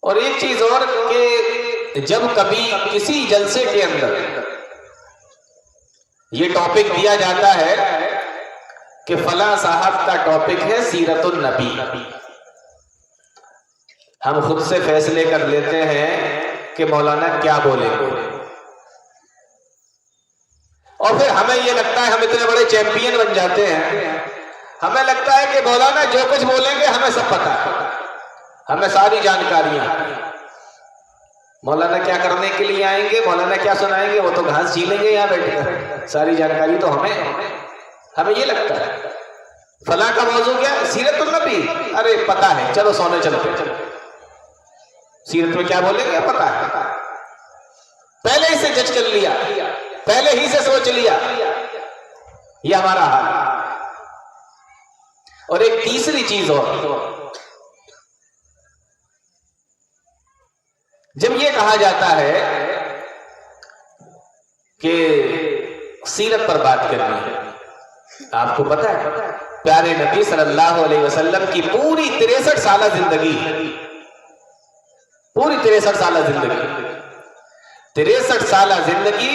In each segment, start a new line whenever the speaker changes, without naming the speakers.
اور ایک چیز اور کہ جب کبھی کسی جلسے کے اندر یہ ٹاپک دیا جاتا ہے کہ فلاں صاحب کا ٹاپک ہے سیرت النبی، ہم خود سے فیصلے کر لیتے ہیں کہ مولانا کیا بولیں گے، اور پھر ہمیں یہ لگتا ہے ہم اتنے بڑے چیمپئن بن جاتے ہیں، ہمیں لگتا ہے کہ مولانا جو کچھ بولیں گے ہمیں سب پتہ ہے، ہمیں ساری جانکاریاں۔ مولانا کیا کرنے کے لیے آئیں گے، مولانا کیا سنائیں گے، وہ تو گھاس چھیلیں گے یہاں بیٹھ کر، ساری جانکاری تو ہمیں یہ لگتا ہے۔ فلاں کا موضوع کیا، سیرت النبی، ارے پتہ ہے، چلو سونے چلتے ہیں، سیرت میں کیا بولیں گے پتہ ہے، پہلے ہی سے جج کر لیا، پہلے ہی سے سوچ لیا، یہ ہمارا حال ہے۔ اور ایک تیسری چیز اور، جب یہ کہا جاتا ہے کہ سیرت پر بات کرنی ہے، آپ کو پتہ ہے پیارے نبی صلی اللہ علیہ وسلم کی پوری 63 سالہ زندگی، پوری 63 سالہ زندگی، 63 سالہ زندگی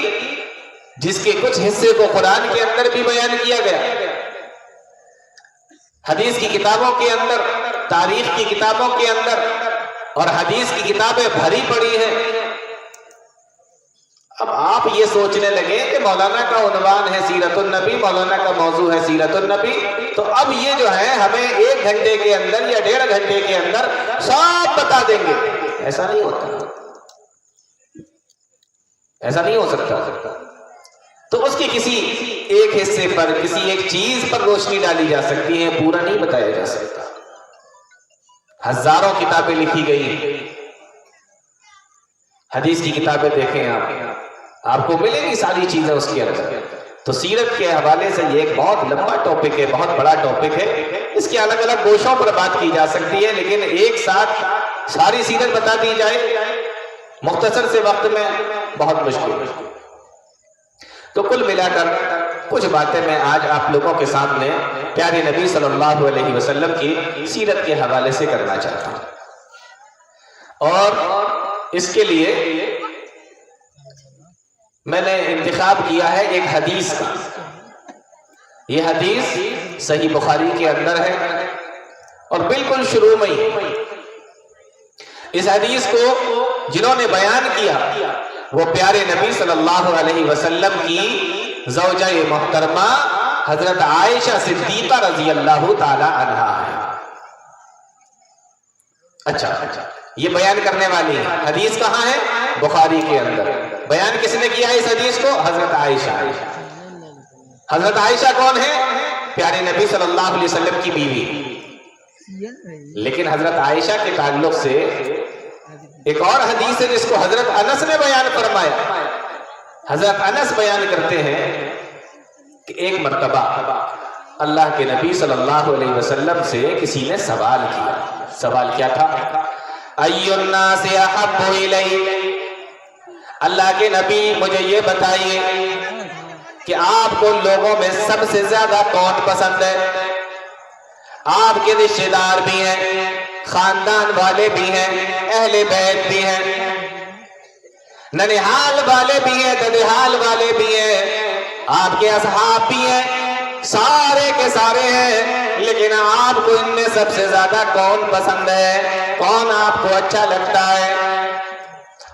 جس کے کچھ حصے کو قرآن کے اندر بھی بیان کیا گیا، حدیث کی کتابوں کے اندر، تاریخ کی کتابوں کے اندر، اور حدیث کی کتابیں بھری پڑی ہیں۔ اب آپ یہ سوچنے لگے کہ مولانا کا عنوان ہے سیرت النبی، مولانا کا موضوع ہے سیرت النبی، تو اب یہ جو ہے ہمیں 1 گھنٹے کے اندر یا 1.5 گھنٹے کے اندر سب بتا دیں گے۔ ایسا نہیں ہوتا، ایسا نہیں ہو سکتا۔ تو اس کے کسی ایک حصے پر، کسی ایک چیز پر روشنی ڈالی جا سکتی ہے، پورا نہیں بتایا جا سکتا۔ ہزاروں کتابیں لکھی گئی، حدیث کی کتابیں دیکھیں آپ کو ملے گی ساری چیزیں اس کے اندر۔ تو سیرت کے حوالے سے یہ ایک بہت لمبا ٹاپک ہے، بہت بڑا ٹاپک ہے، اس کے الگ الگ گوشوں پر بات کی جا سکتی ہے، لیکن ایک ساتھ ساری سیرت بتا دی جائے مختصر سے وقت میں بہت مشکل ہے۔ تو کل ملا کر کچھ باتیں میں آج آپ لوگوں کے سامنے پیارے نبی صلی اللہ علیہ وسلم کی سیرت کے حوالے سے کرنا چاہتا ہوں، اور اس کے لیے میں نے انتخاب کیا ہے ایک حدیث کا۔ یہ حدیث صحیح بخاری کے اندر ہے، اور بالکل شروع میں ہی اس حدیث کو جنہوں نے بیان کیا وہ پیارے نبی صلی اللہ علیہ وسلم کی زوجہ محترمہ حضرت عائشہ صدیقہ رضی اللہ تعالی عنہا ہے۔ اچھا، یہ بیان کرنے والی ہے، حدیث کہاں ہے؟ بخاری کے اندر۔ بیان کس نے کیا ہے اس حدیث کو؟ حضرت عائشہ۔ حضرت عائشہ کون ہے؟ پیارے نبی صلی اللہ علیہ وسلم کی بیوی۔ لیکن حضرت عائشہ کے تعلق سے ایک اور حدیث ہے جس کو حضرت انس نے بیان فرمایا۔ حضرت انس بیان کرتے ہیں کہ ایک مرتبہ اللہ کے نبی صلی اللہ علیہ وسلم سے کسی نے سوال کیا۔ سوال کیا تھا؟ ای الناس احب الی، اللہ کے نبی مجھے یہ بتائیے کہ آپ کو لوگوں میں سب سے زیادہ کون پسند ہے؟ آپ کے رشتہ دار بھی ہیں، خاندان والے بھی ہیں، اہل بیت بھی ہیں، ننہال والے بھی ہیں، ددہال والے بھی ہیں، آپ کے اصحاب بھی ہیں، سارے کے سارے ہیں، لیکن آپ کو ان میں سب سے زیادہ کون پسند ہے؟ کون آپ کو اچھا لگتا ہے؟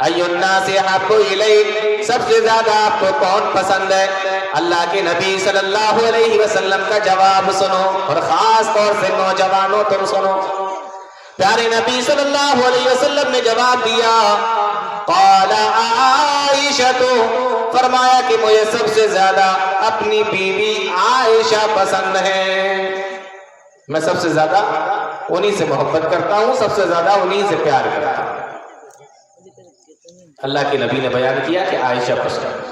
ای الناس احب الی، سب سے زیادہ آپ کو کون پسند ہے؟ اللہ کے نبی صلی اللہ علیہ وسلم کا جواب سنو، اور خاص طور سے نوجوانوں تم سنو۔ پیارے نبی صلی اللہ علیہ وسلم نے جواب دیا، قال عائشہ، فرمایا کہ مجھے سب سے زیادہ اپنی بیوی عائشہ پسند ہے، میں سب سے زیادہ انہی سے محبت کرتا ہوں، سب سے زیادہ انہی سے پیار کرتا ہوں۔ اللہ کے نبی نے بیان کیا کہ عائشہ پسند۔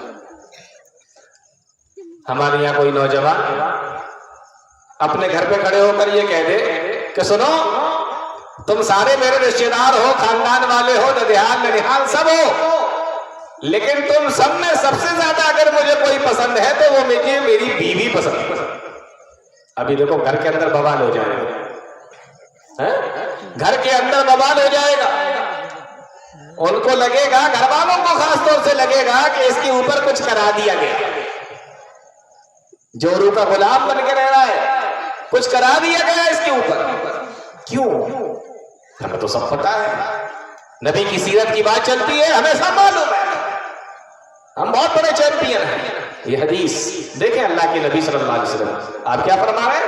ہمارے یہاں کوئی نوجوان اپنے گھر پہ کھڑے ہو کر یہ کہہ دے کہ سنو، تم سارے میرے رشتہ دار ہو، خاندان والے ہو، ددہال ننہال سب ہو، لیکن تم سب میں سب سے زیادہ اگر مجھے کوئی پسند ہے تو وہ مجھے میری بیوی پسند ہے۔ ابھی دیکھو گھر کے اندر بوال ہو جائے گا، گھر کے اندر بوال ہو جائے گا۔ ان کو لگے گا, گھر والوں کو خاص طور سے لگے گا کہ اس کے اوپر کچھ کرا دیا گیا, جورو کا غلام بن کے رہ رہا ہے, کچھ کرا دیا گیا اس کے اوپر. کیوں؟ ہمیں تو سب پتا ہے, نبی کی سیرت کی بات چلتی ہے, ہمیں سب معلوم ہے, ہم بہت بڑے چیمپئن ہیں. یہ حدیث دیکھیں اللہ کے نبی صلی اللہ علیہ وسلم آپ کیا فرما رہے ہیں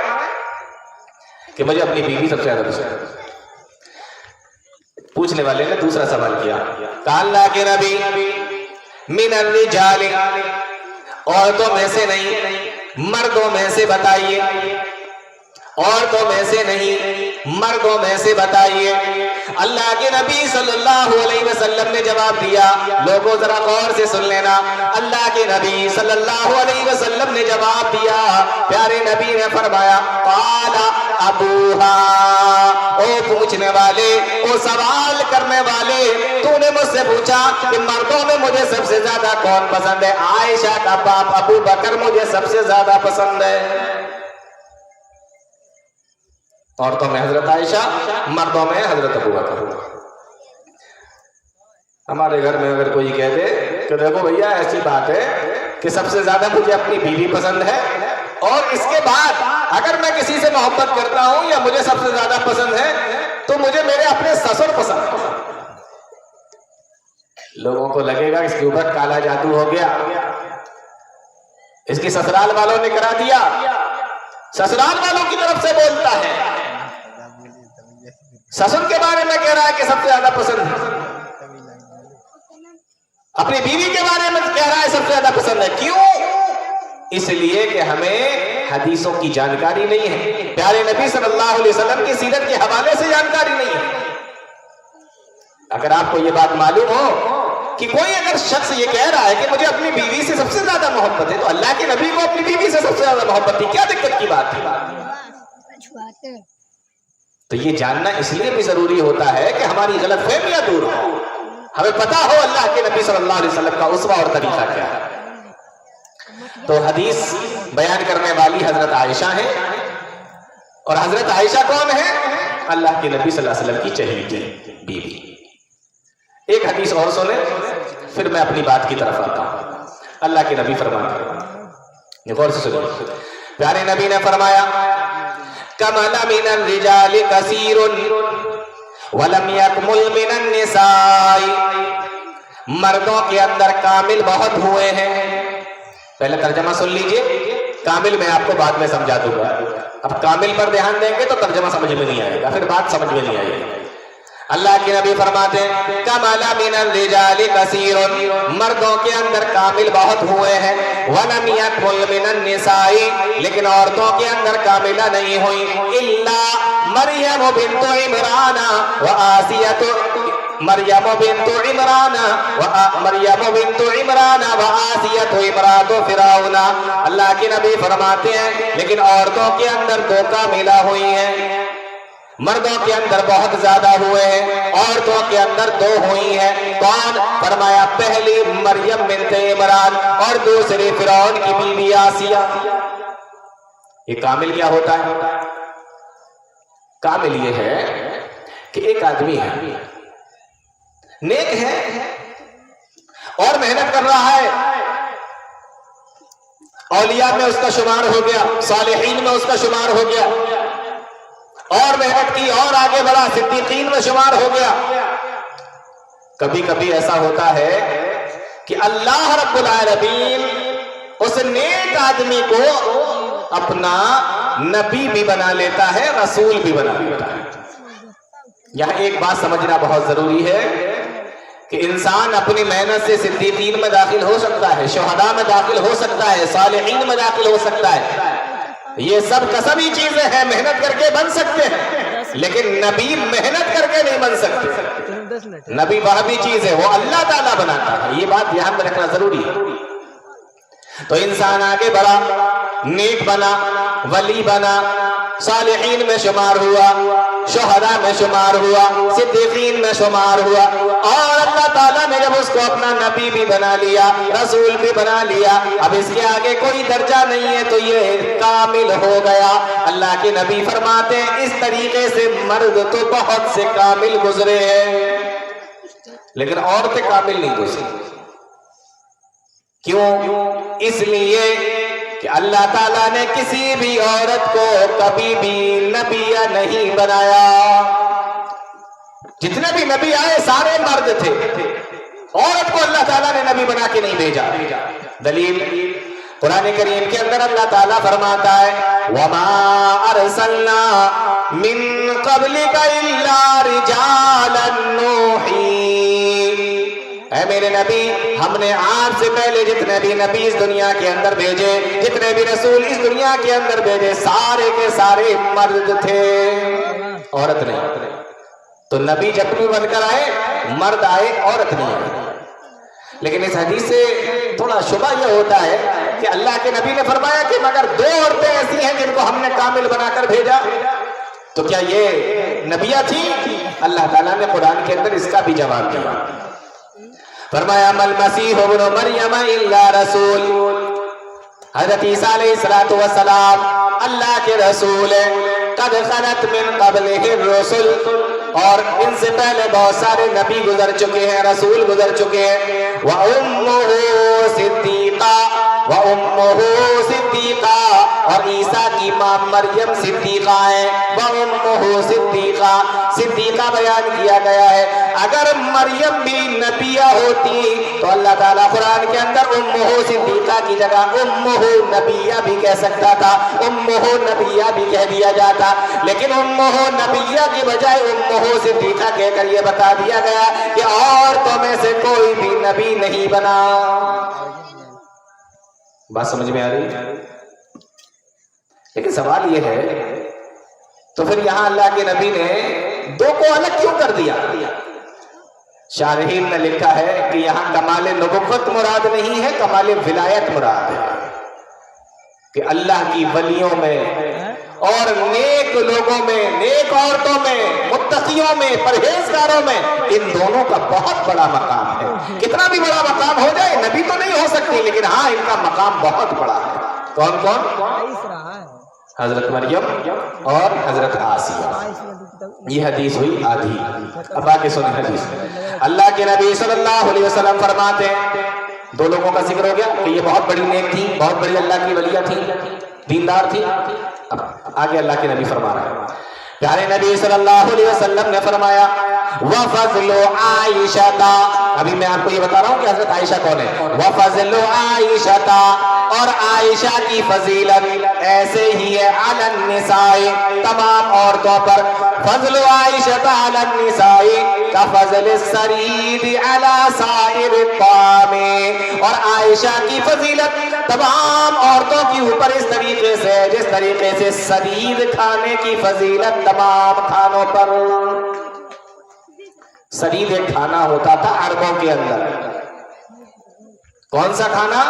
کہ مجھے اپنی بیوی سب سے زیادہ پسند ہے. پوچھنے والے نے دوسرا سوال کیا, کہا اللہ کے نبی من الرجال, عورتوں میں سے نہیں مردوں میں سے بتائیے, عورتوں میں سے نہیں مردوں میں سے بتائیے. اللہ کے نبی صلی اللہ علیہ وسلم نے جواب دیا, لوگوں ذرا غور سے سن لینا, اللہ کے نبی صلی اللہ علیہ وسلم نے جواب دیا, پیارے نبی نے فرمایا قال ابوہا, او پوچھنے والے, او سوال کرنے والے, تو نے مجھ سے پوچھا کہ مردوں میں مجھے سب سے زیادہ کون پسند ہے؟ عائشہ کا باپ ابو بکر مجھے سب سے زیادہ پسند ہے. عورتوں میں حضرت عائشہ, مردوں میں حضرت ابو بکر. ہمارے گھر میں اگر کوئی کہہ دے کہ دیکھو بھیا ایسی بات ہے کہ سب سے زیادہ مجھے اپنی بیوی پسند ہے, اور اس کے بعد اگر میں کسی سے محبت کرتا ہوں یا مجھے سب سے زیادہ پسند ہے تو مجھے میرے اپنے سسر پسند ہے, لوگوں کو لگے گا اس کے اوپر کالا جادو ہو گیا, اس کی سسرال والوں نے کرا دیا, سسرال والوں کی طرف سے بولتا ہے, سسر کے بارے میں کہہ رہا ہے کہ سب سے زیادہ پسند ہے, اپنی بیوی کے بارے میں کہہ رہا ہے سب سے زیادہ پسند ہے. کیوں؟ اس لیے کہ ہمیں حدیثوں کی جانکاری نہیں ہے, پیارے نبی صلی اللہ علیہ وسلم کی سیرت کے حوالے سے جانکاری نہیں ہے. اگر آپ کو یہ بات معلوم ہو کہ کوئی اگر شخص یہ کہہ رہا ہے کہ مجھے اپنی بیوی سے سب سے زیادہ محبت ہے, تو اللہ کے نبی کو اپنی بیوی سے سب سے زیادہ محبت تھی, کیا دقت کی بات تھی؟ تو یہ جاننا اس لیے بھی ضروری ہوتا ہے کہ ہماری غلط فہمیاں دور ہو, ہمیں پتا ہو اللہ کے نبی صلی اللہ علیہ وسلم کا اسوہ اور طریقہ کیا ہے. تو حدیث بیان کرنے والی حضرت عائشہ ہیں, اور حضرت عائشہ کون ہے؟ اللہ کے نبی صلی اللہ علیہ وسلم کی چہیتی بیوی. ایک حدیث اور سنیں پھر میں اپنی بات کی طرف آتا ہوں. اللہ کے نبی فرماتے ہیں, غور سے سنیں, پیارے نبی نے فرمایا کمل من الرجال کثیر ولم یکمل من النساء, مردوں کے اندر کامل بہت ہوئے ہیں. پہلے ترجمہ سن لیجئے, کامل میں آپ کو بعد میں سمجھا دوں گا. اب کامل پر دھیان دیں گے تو ترجمہ سمجھ میں نہیں آئے گا, پھر بات سمجھ میں نہیں آئے گی. اللہ کے نبی فرماتے ہیں کمل من الرجال کثیر, مردوں کے اندر کامل بہت ہوئے ہیں, ولم یکمل من النساء, لیکن عورتوں کے اندر کاملہ نہیں ہوئی, الا مریم بنت عمران وآسیۃ, مریم بنت عمران وآسیۃ امرأۃ فرعون. اللہ کے نبی فرماتے ہیں لیکن عورتوں کے اندر دو کاملہ ہوئی ہیں, مردوں کے اندر بہت زیادہ ہوئے ہیں, عورتوں کے اندر دو ہوئی ہیں. کون؟ فرمایا پہلی مریم بنت عمران اور دوسری فرعون کی بیوی آسیہ. یہ کامل کیا ہوتا ہے؟ کامل یہ ہے کہ ایک آدمی ہے, نیک ہے اور محنت کر رہا ہے, اولیاء میں اس کا شمار ہو گیا, صالحین میں اس کا شمار ہو گیا, اور محنت کی اور آگے بڑھا, صدیقین میں شمار ہو گیا. کبھی کبھی ایسا ہوتا ہے کہ اللہ رب العالمین اس نیک آدمی کو اپنا نبی بھی بنا لیتا ہے, رسول بھی بنا لیتا ہے. یہاں ایک بات سمجھنا بہت ضروری ہے کہ انسان اپنی محنت سے صدیقین میں داخل ہو سکتا ہے, شہداء میں داخل ہو سکتا ہے, صالحین میں داخل ہو سکتا ہے. یہ سب قسمی چیزیں ہیں, محنت کر کے بن سکتے ہیں, لیکن نبی محنت کر کے نہیں بن سکتے. نبی وہ بھی چیز ہے, وہ اللہ تعالیٰ بناتا ہے. یہ بات دھیان میں رکھنا ضروری ہے. تو انسان آگے بڑھا, نیک بنا, ولی بنا, صالحین میں شمار ہوا, شہداء میں شمار ہوا, صدیقین میں شمار ہوا, اور اللہ تعالیٰ نے جب اس کو اپنا نبی بھی بنا لیا, رسول بھی بنا لیا, اب اس کے آگے کوئی درجہ نہیں ہے, تو یہ کامل ہو گیا. اللہ کے نبی فرماتے ہیں اس طریقے سے مرد تو بہت سے کامل گزرے ہیں. لیکن عورتیں کامل نہیں دوسری. کیوں؟ اس لیے کہ اللہ تعالیٰ نے کسی بھی عورت کو کبھی بھی نبیہ نہیں بنایا. جتنے بھی نبی آئے سارے مرد تھے. عورت کو اللہ تعالیٰ نے نبی بنا کے نہیں بھیجا. دلیل قرآن کریم کے اندر اللہ تعالیٰ فرماتا ہے وَمَا أَرْسَلْنَا مِن قَبْلِكَ إِلَّا رِجَالًا نُوحِي. اے میرے نبی، ہم نے آپ سے پہلے جتنے بھی نبی اس دنیا کے اندر بھیجے، جتنے بھی رسول اس دنیا کے اندر بھیجے، سارے کے سارے مرد تھے، عورت نہیں. تو نبی جب بھی بن کر آئے مرد آئے، عورت نہیں آئے. لیکن اس حدیث سے تھوڑا شبہ یہ ہوتا ہے کہ اللہ کے نبی نے فرمایا کہ مگر 2 عورتیں ایسی ہیں جن کو ہم نے کامل بنا کر بھیجا، تو کیا یہ نبیہ تھی؟ اللہ تعالیٰ نے قرآن کے اندر اس کا بھی جواب دیا. فرمایا مَا الْمَسِيحُ ابْنُ مَرْيَمَ إِلَّا رَسُولٌ. حضرت عیسیٰ علیہ السلام اللہ کے رسول ہیں. قَدْ خَلَتْ مِن قَبْلِهِ الرُّسُلُ، اور ان سے پہلے بہت سارے نبی گزر چکے ہیں، رسول گزر چکے ہیں. وَأُمُّهُ صِدِّيقَةٌ، وَأُمُّهُ صِدِّيقَةٌ، اور عیسیٰ کی ماں مریم صدیقہ ہے. وَأُمُّهُ صِدِّيقَةٌ، صدیقہ بیان کیا گیا ہے. اگر مریم بھی نبیہ ہوتی تو اللہ تعالیٰ قرآن کے اندر أُمُّهُ صدیقہ کی جگہ أُمُّهُ نبیہ بھی کہہ سکتا تھا، أُمُّهُ نبیہ بھی کہہ دیا جاتا. لیکن أُمُّهُ نبیہ کی بجائے أُمُّهُ صدیقہ کہہ کر یہ بتا دیا گیا کہ عورتوں میں سے کوئی بھی نبی نہیں بنا. بات سمجھ میں آ رہی؟ لیکن سوال یہ ہے تو پھر یہاں اللہ کے نبی نے 2 کو الگ کیوں کر دیا؟ شارحین نے لکھا ہے کہ یہاں کمال نبوت مراد نہیں ہے، کمال ولایت مراد ہے. کہ اللہ کی ولیوں میں اور نیک لوگوں میں، نیک عورتوں میں، متقیوں میں، پرہیزگاروں میں ان دونوں کا بہت بڑا مقام ہے. کتنا بھی بڑا مقام ہو جائے، نبی تو نہیں ہو سکتی لیکن ہاں ان کا مقام بہت بڑا ہے. کون کون؟ حضرت مریم اور حضرت آسیہ. یہ حدیث ہوئی آدھی. اب آگے سنیں حدیث. اللہ کے نبی صلی اللہ علیہ وسلم فرماتے ہیں 2 لوگوں کا ذکر ہو گیا کہ یہ بہت بڑی نیک تھی، بہت بڑی اللہ کی ولیہ تھی، دیندار تھی. اب آگے اللہ کے نبی فرما رہے ہیں. پیارے نبی صلی اللہ علیہ وسلم نے فرمایا وَفَضْلُ عَائِشَةَ. ابھی میں آپ کو یہ بتا رہا ہوں کہ حضرت عائشہ کون ہے. وَفَضْلُ عَائِشَةَ، اور عائشہ کی فضیلت ایسے ہی ہے عَلَى النِّسَاءِ، تمام عورتوں پر. فضل عائشہ علی النساء کفضل السرید علی سائر الطعام. اور عائشہ کی فضیلت تمام عورتوں کے اوپر اس طریقے سے جس طریقے سے سرید کھانے کی فضیلت تمام کھانوں پر. سرید ایک کھانا ہوتا تھا عربوں کے اندر. کون سا کھانا؟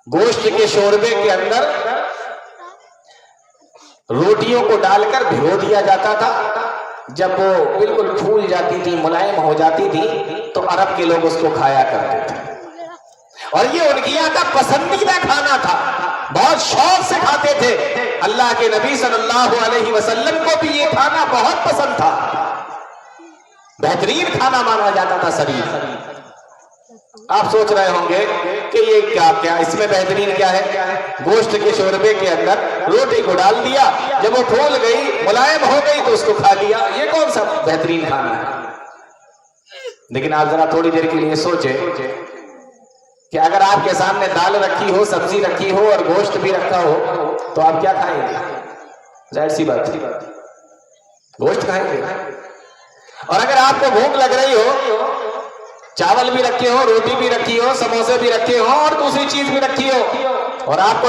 گوشت کے شوربے کے اندر روٹیوں کو ڈال کر بھگو دیا جاتا تھا. جب وہ بالکل پھول جاتی تھی، ملائم ہو جاتی تھی تو عرب کے لوگ اس کو کھایا کرتے تھے. اور یہ ان کی کا پسندیدہ کھانا تھا، بہت شوق سے کھاتے تھے. اللہ کے نبی صلی اللہ علیہ وسلم کو بھی یہ کھانا بہت پسند تھا. بہترین کھانا مانا جاتا تھا سرید. آپ سوچ رہے ہوں گے کہ یہ کیا اس میں بہترین کیا ہے؟ گوشت کے شوربے کے اندر روٹی کو ڈال دیا، جب وہ پھول گئی، ملائم ہو گئی تو اس کو کھا لیا. یہ کون سا بہترین کھانا ہے؟ لیکن آپ ذرا تھوڑی دیر کے لیے سوچیں کہ اگر آپ کے سامنے دال رکھی ہو، سبزی رکھی ہو اور گوشت بھی رکھا ہو تو آپ کیا کھائیں گے؟ ظاہر سی بات ہے گوشت کھائیں گے. اور اگر آپ کو بھوک لگ رہی ہو، چاول بھی رکھے ہو، روٹی بھی رکھی ہو، سموسے بھی رکھے ہو اور دوسری چیز بھی رکھی ہو، اور آپ کو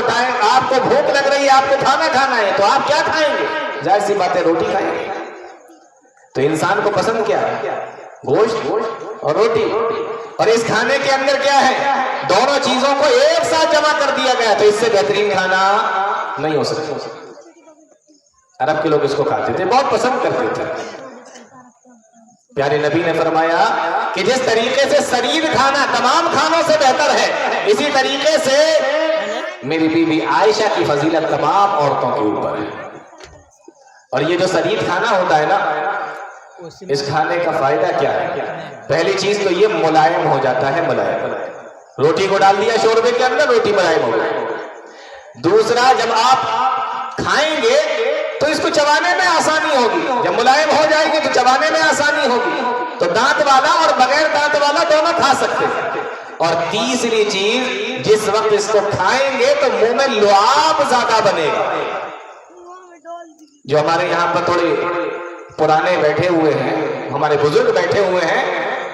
بھوک لگ رہی ہے، آپ کو کھانا ہے، تو آپ کیا کھائیں گے؟ ظاہر سی بات ہے روٹی کھائیں گے. تو انسان کو پسند کیا ہے؟ گوشت اور روٹی. اور اس کھانے کے اندر کیا ہے؟ دونوں چیزوں کو ایک ساتھ جمع کر دیا گیا. تو اس سے بہترین کھانا نہیں ہو سکتا. عرب کے لوگ اس کو کھاتے تھے، بہت پسند کرتے تھے. پیارے نبی نے فرمایا کہ جس طریقے سے سرید کھانا تمام کھانوں سے بہتر ہے، اسی طریقے سے میری بیوی عائشہ کی فضیلت تمام عورتوں کے اوپر ہے. اور یہ جو سرید کھانا ہوتا ہے نا، اس کھانے کا فائدہ کیا ہے؟ پہلی چیز تو یہ ملائم ہو جاتا ہے، ملائم، روٹی کو ڈال دیا شوربے کے اندر، روٹی ملائم ہو گئی۔ دوسرا، جب آپ کھائیں گے تو اس کو چبانے میں آسانی ہوگی، جب ملائم ہو جائے گی تو چبانے میں آسانی ہوگی، تو دانت والا اور بغیر دانت والا دونوں کھا سکتے ہیں۔ اور تیسری چیز، جس وقت اس کو کھائیں گے تو منہ میں لعاب زیادہ بنے گا۔ جو ہمارے یہاں پر تھوڑے پرانے بیٹھے ہوئے ہیں، ہمارے بزرگ بیٹھے ہوئے ہیں،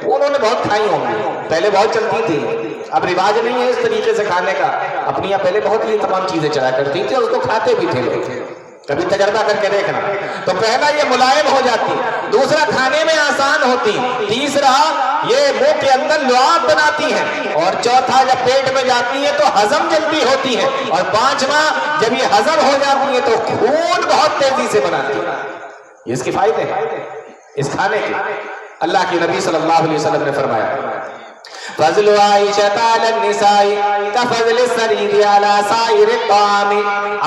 انہوں نے بہت کھائی ہوں گی، پہلے بہت چلتی تھی، اب رواج نہیں ہے اس طریقے سے کھانے کا، اپنی یہاں پہلے بہت یہ تمام چیزیں چلا کرتی تھی اور اس کو کھاتے بھی تھے لوگ، کبھی تجربہ کر کے دیکھنا۔ تو پہلا یہ ملائم ہو جاتی، دوسرا کھانے میں آسان ہوتی، تیسرا یہ منہ کے اندر لعاب بناتی ہیں، اور چوتھا جب پیٹ میں جاتی ہے تو ہضم جلدی ہوتی ہے، اور پانچواں جب یہ ہضم ہو جاتی ہے تو خون بہت تیزی سے بناتی ہے۔ یہ اس کے فائدے ہیں اس کھانے کے۔ اللہ کے نبی صلی اللہ علیہ وسلم نے فرمایا، فضل عائشہ علی النساء کفضل الثرید علی سائر الطعام،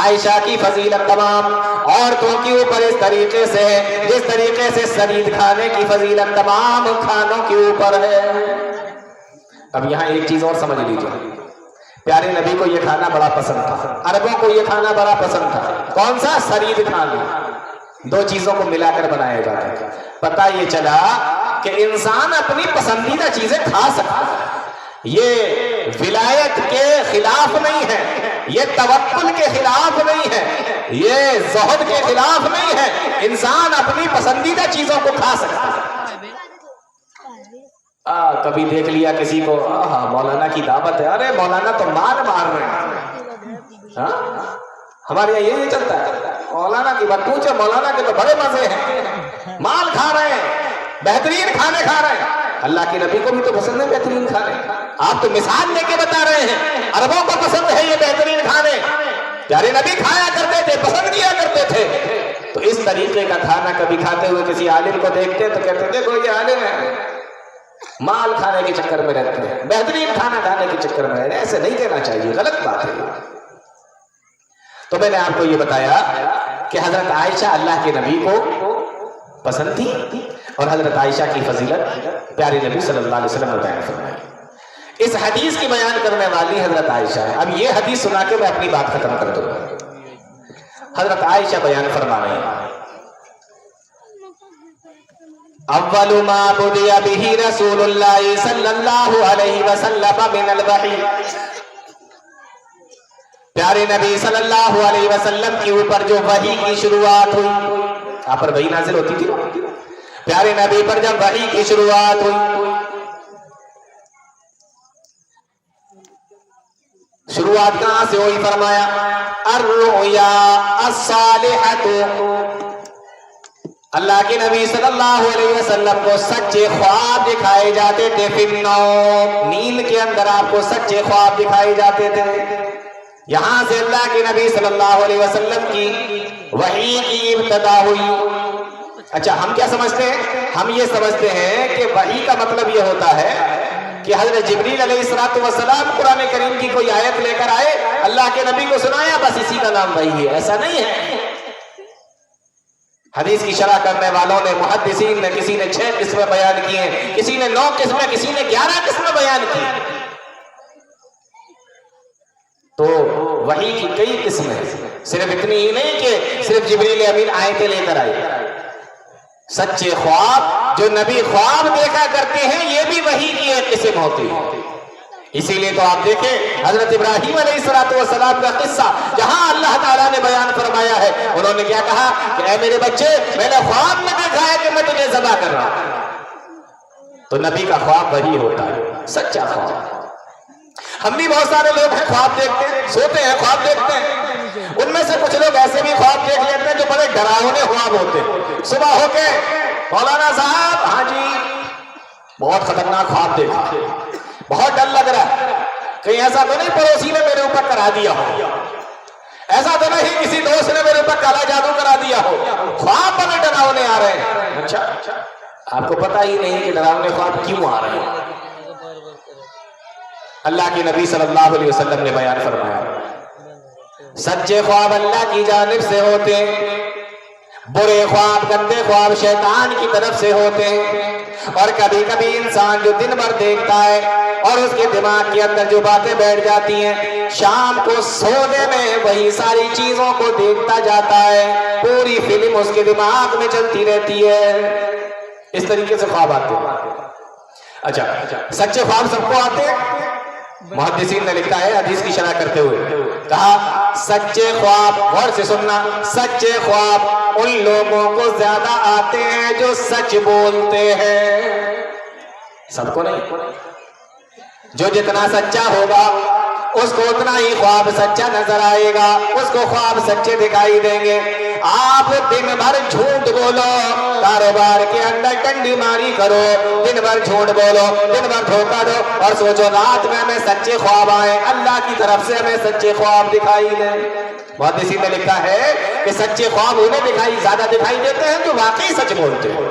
عائشہ کی فضیلت تمام عورتوں کے اوپر اس طریقے سے ہے جس طریقے سے ثرید کھانے کی فضیلت تمام کھانوں کے اوپر ہے۔ اب یہاں ایک چیز اور سمجھ لیجیے، پیارے نبی کو یہ کھانا بڑا پسند تھا، عربوں کو یہ کھانا بڑا پسند تھا۔ کون سا؟ ثرید کھانا، دو چیزوں کو ملا کر بنایا جاتا ہے۔ پتہ یہ چلا کہ انسان اپنی پسندیدہ چیزیں کھا سکتا ہے، یہ ولایت کے خلاف نہیں ہے، یہ توکل کے خلاف نہیں ہے، یہ زہد کے خلاف نہیں ہے، انسان اپنی پسندیدہ چیزوں کو کھا سکتا ہے۔ کبھی دیکھ لیا کسی کو، مولانا کی دعوت ہے، ارے مولانا تو مار رہے ہیں، ہمارے یہاں یہی چلتا ہے، مولانا کی بات پوچھے، مولانا کے تو بڑے مزے ہیں، مال کھا رہے ہیں، بہترین کھانے کھا رہے ہیں۔ اللہ کے نبی کو بھی تو پسند ہے بہترین کھانے، آپ تو مثال دے کے بتا رہے ہیں، عربوں کو پسند ہے یہ بہترین کھانے، پیارے نبی کھایا کرتے تھے، پسند کیا کرتے تھے۔ تو اس طریقے کا کھانا کبھی کھاتے ہوئے کسی عالم کو دیکھتے تو کہتے دیکھو یہ عالم ہے، مال کھانے کے چکر میں رہتے ہیں، بہترین کھانا کھانے کے چکر میں رہتے ہیں، ایسے نہیں کہنا چاہیے، غلط بات ہے۔ تو میں نے آپ کو یہ بتایا کہ حضرت عائشہ اللہ کے نبی کو پسند تھی، اور حضرت عائشہ کی فضیلت پیارے نبی صلی اللہ علیہ وسلم نے بیان فرمائی۔ اس حدیث کی بیان کرنے والی حضرت عائشہ ہے۔ اب یہ حدیث سنا کے میں اپنی بات ختم کر دوں گا۔ حضرت عائشہ بیان فرما رہے ہیں، اول ما بدی بہ رسول اللہ صلی اللہ علیہ وسلم من الوحی، پیارے نبی صلی اللہ علیہ وسلم کے اوپر جو وحی کی شروعات ہوئی، آپ پر وحی نازل ہوتی تھی، پیارے نبی پر جب وحی کی شروعات ہوئی، شروعات کہاں سے ہوئی؟ فرمایا الرؤیا الصالحۃ، اللہ کے نبی صلی اللہ علیہ وسلم کو سچے خواب دکھائے جاتے تھے، فی النوم، نیند کے اندر آپ کو سچے خواب دکھائے جاتے تھے۔ یہاں سے اللہ کے نبی صلی اللہ علیہ وسلم کی وحی کی ابتدا ہوئی۔ اچھا، ہم کیا سمجھتے ہیں؟ ہم یہ سمجھتے ہیں کہ وحی کا مطلب یہ ہوتا ہے کہ حضرت جبریل علیہ السلام قرآن کریم کی کوئی آیت لے کر آئے، اللہ کے نبی کو سنایا، بس اسی کا نام وحی ہے، ایسا نہیں ہے۔ حدیث کی شرح کرنے والوں نے، محدثین نے، کسی نے 6 قسمیں بیان کی ہیں، کسی نے 9 قسمیں، کسی نے 11 قسمیں بیان کی۔ تو وحی کی کئی قسمیں، صرف اتنی ہی نہیں کہ صرف جبریل امین آیتیں لے کر آئے، سچے خواب جو نبی خواب دیکھا کرتے ہیں، یہ بھی وحی کی ایک قسم ہوتی ہے۔ اسی لیے تو آپ دیکھیں حضرت ابراہیم علیہ السلام کا قصہ جہاں اللہ تعالیٰ نے بیان فرمایا ہے، انہوں نے کیا کہا کہ اے میرے بچے، میں نے خواب میں دیکھا ہے کہ میں تجھے ذبح کر رہا ہوں۔ تو نبی کا خواب وہی ہوتا ہے، سچا خواب۔ ہم بھی بہت سارے لوگ ہیں، خواب دیکھتے ہیں، سوتے ہیں، خواب دیکھتے ہیں، ان میں سے کچھ لوگ ایسے بھی خواب دیکھ لیتے ہیں جو بڑے ڈراؤنے خواب ہوتے ہیں۔ صبح ہو کے مولانا صاحب، ہاں جی بہت خطرناک خواب دیکھا، بہت ڈر لگ رہا ہے، کہیں ایسا تو نہیں پڑوسی نے میرے اوپر کرا دیا ہو، ایسا تو نہیں کسی دوست نے میرے اوپر کالا جادو کرا دیا ہو، خواب بڑے ڈراؤنے آ رہے ہیں۔ اچھا، آپ کو پتا ہی نہیں کہ ڈراؤنے خواب کیوں آ رہے ہیں۔ اللہ کے نبی صلی اللہ علیہ وسلم نے بیان فرمایا، سچے خواب اللہ کی جانب سے ہوتے ہیں، برے خواب گندے خواب شیطان کی طرف سے ہوتے ہیں. اور کبھی کبھی انسان جو دن بھر دیکھتا ہے اور اس کے دماغ کے اندر جو باتیں بیٹھ جاتی ہیں، شام کو سونے میں وہی ساری چیزوں کو دیکھتا جاتا ہے، پوری فلم اس کے دماغ میں چلتی رہتی ہے. اس طریقے سے خواب آتے ہیں. اچھا، سچے خواب سب کو آتے ہیں؟ محدثین نے لکھا ہے حدیث کی شرح کرتے ہوئے، کہا سچے خواب، غور سے سننا، سچے خواب ان لوگوں کو زیادہ آتے ہیں جو سچ بولتے ہیں. سب کو نہیں. جو جتنا سچا ہوگا اس کو اتنا ہی خواب سچا نظر آئے گا، اس کو خواب سچے دکھائی دیں گے. آپ دن بھر جھوٹ بولو، کاروبار کے اندر ڈنڈی ماری کرو، دن بھر جھوٹ بولو، دن بھر دھوکہ دو اور سوچو رات میں ہمیں سچے خواب آئے، اللہ کی طرف سے ہمیں سچے خواب دکھائی دیں. محدثین نے لکھا ہے کہ سچے خواب انہیں زیادہ دکھائی دیتے ہیں جو واقعی سچ بولتے ہیں.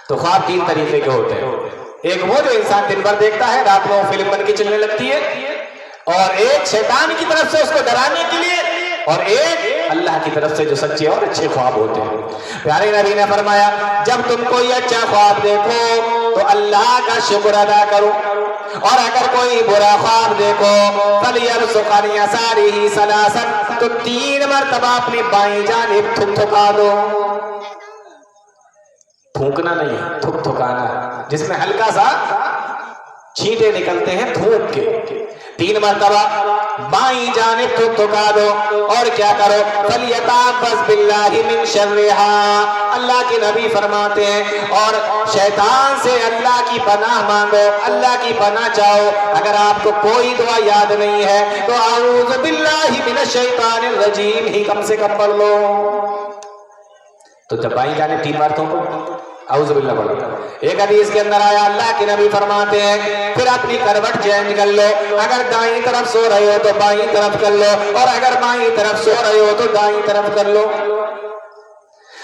تو خواب تین طریقے کے ہوتے ہیں. ایک وہ جو انسان دن بھر دیکھتا ہے، رات میں وہ فلم بن کے چلنے لگتی ہے، اور ایک شیطان کی طرف سے اس کو ڈرانے کے لیے، اور ایک اللہ کی طرف سے جو سچے اور اچھے خواب ہوتے ہیں. پیارے نبی نے فرمایا جب تم کوئی اچھا خواب دیکھو تو اللہ کا شکر ادا کرو، اور اگر کوئی برا خواب دیکھو فَلْيَرْزُقْ عَنْ يَسَارِهِ ثَلَاثًا، تو 3 مرتبہ اپنی بائیں جانب تھکا دو. تھوکنا نہیں ہے، تھکانا، جس میں ہلکا سا چھینٹے نکلتے ہیں تھوک کے. 3 مرتبہ بائیں جانب تھکا دو، اور کیا کرو فَلْيَتَعَوَّذْ بِاللَّهِ مِنْ شَرِّهَا، اللہ کے نبی فرماتے ہیں اور شیطان سے اللہ کی پناہ مانگو، اللہ کی پناہ چاہو. اگر آپ کو کوئی دعا یاد نہیں ہے تو اعوذ باللہ من الشیطان الرجیم ہی کم سے کم پڑھ لو. تو جب بائیں جانب 3 بار تھوکو، اعوذ باللہ پڑھو. ایک حدیث کے اندر آیا اللہ کے نبی فرماتے ہیں پھر اپنی کروٹ چینج کر لو، اگر دائیں طرف سو رہے ہو تو بائیں طرف کر لو، اور اگر بائیں طرف سو رہے ہو تو دائیں طرف کر لو.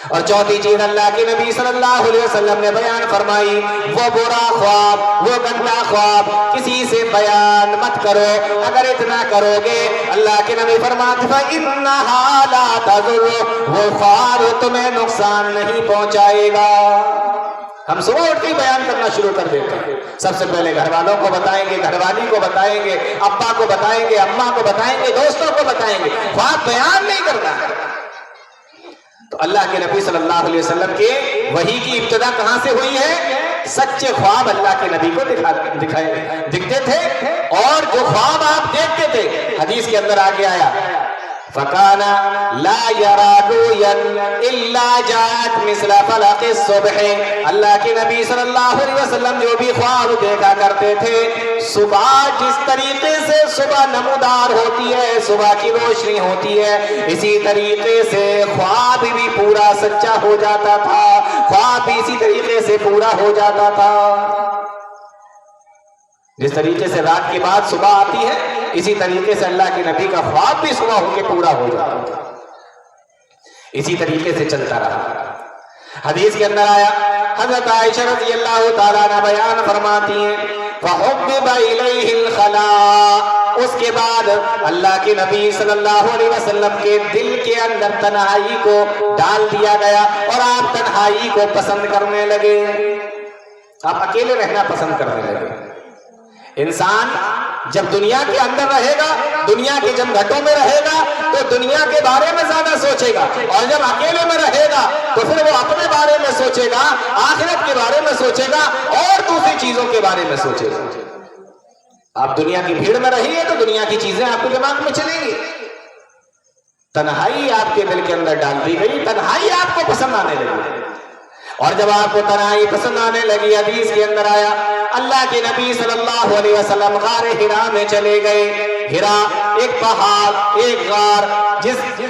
اور چوتھی چیز اللہ کے نبی صلی اللہ علیہ وسلم نے بیان فرمائی، وہ برا خواب، وہ گندا خواب کسی سے بیان مت کرو. اگر اتنا کرو گے اللہ کے نبی فرماتے فَإِنَّهَا لَا تَضُرُّ، وہ خواب تمہیں نقصان نہیں پہنچائے گا. ہم صبح اٹھ کے بیان کرنا شروع کر دیتے ہیں. سب سے پہلے گھر والوں کو بتائیں گے، گھر والی کو بتائیں گے، ابا کو بتائیں گے، اماں کو بتائیں گے، دوستوں کو بتائیں گے. خواب بیان نہیں کرنا. تو اللہ کے نبی صلی اللہ علیہ وسلم کے وحی کی ابتدا کہاں سے ہوئی ہے؟ سچے خواب اللہ کے نبی کو دکھتے تھے، اور جو خواب آپ دیکھتے تھے حدیث کے اندر آگے آیا فَكَانَ لَا يَرَى رُؤْيًا إِلَّا جَاءَتْ مِثْلَ فَلَقِ الصُّبْحِ. اللہ کے نبی صلی اللہ علیہ وسلم جو بھی خواب دیکھا کرتے تھے، صبح جس طریقے سے صبح نمودار ہوتی ہے، صبح کی روشنی ہوتی ہے، اسی طریقے سے خواب بھی پورا سچا ہو جاتا تھا، خواب بھی اسی طریقے سے پورا ہو جاتا تھا. جس طریقے سے رات کے بعد صبح آتی ہے، اسی طریقے سے اللہ کے نبی کا خواب بھی صبح ہو کے پورا ہو جاتا تھا. اسی طریقے سے چلتا رہا. حدیث کے اندر آیا حضرت عائشہ رضی اللہ تعالیٰ عنہ بیان فرماتی ہیں فَحُبِّبَ إِلَيْهِ الْخَلَاءُ، اس کے بعد اللہ کے نبی صلی اللہ علیہ وسلم کے دل کے اندر تنہائی کو ڈال دیا گیا، اور آپ تنہائی کو پسند کرنے لگے. آپ اکیلے رہنا پسند کرنے لگے. انسان جب دنیا کے اندر رہے گا، دنیا کے جب گھٹوں میں رہے گا تو دنیا کے بارے میں زیادہ سوچے گا، اور جب اکیلے میں رہے گا تو پھر وہ اپنے بارے میں سوچے گا، آخرت کے بارے میں سوچے گا، اور دوسری چیزوں کے بارے میں سوچے گا. آپ دنیا کی بھیڑ میں رہیے تو دنیا کی چیزیں آپ کے دماغ میں چلیں گی. تنہائی آپ کے دل کے اندر ڈال دی گئی، تنہائی آپ کو پسند آنے لگی. اور جب آپ کو تنہائی پسند آنے لگی، حدیث کے اندر آیا اللہ کے نبی صلی اللہ علیہ وسلم غار ہرا میں چلے گئے. ہرا ایک پہاڑ، ایک غار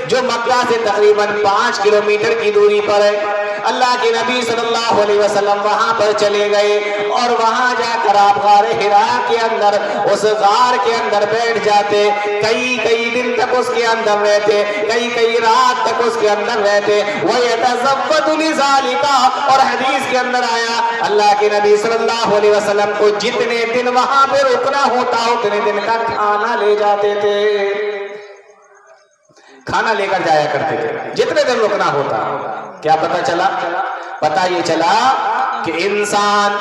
جو مکہ سے تقریباً 5 کلومیٹر کی دوری پر ہے. اللہ کے نبی صلی اللہ علیہ وسلم وہاں پر چلے گئے، اور وہاں جا کر آپ غار ہرا کے اندر، اس غار کے اندر بیٹھ جاتے. کئی دن تک اس کے اندر رہتے، کئی رات تک اس کے اندر رہتے. وَيَتَزَوَّدُ لِذَلِكَ، اور حدیث کے اندر آیا اللہ کے نبی صلی اللہ علیہ وسلم کو جتنے دن وہاں پہ رکنا ہوتا اتنے دن کا کھانا لے جاتے تھے. کھانا لے کر جایا کرتے تھے جتنے دن رکنا ہوتا. کیا پتا چلا؟ پتا یہ چلا کہ انسان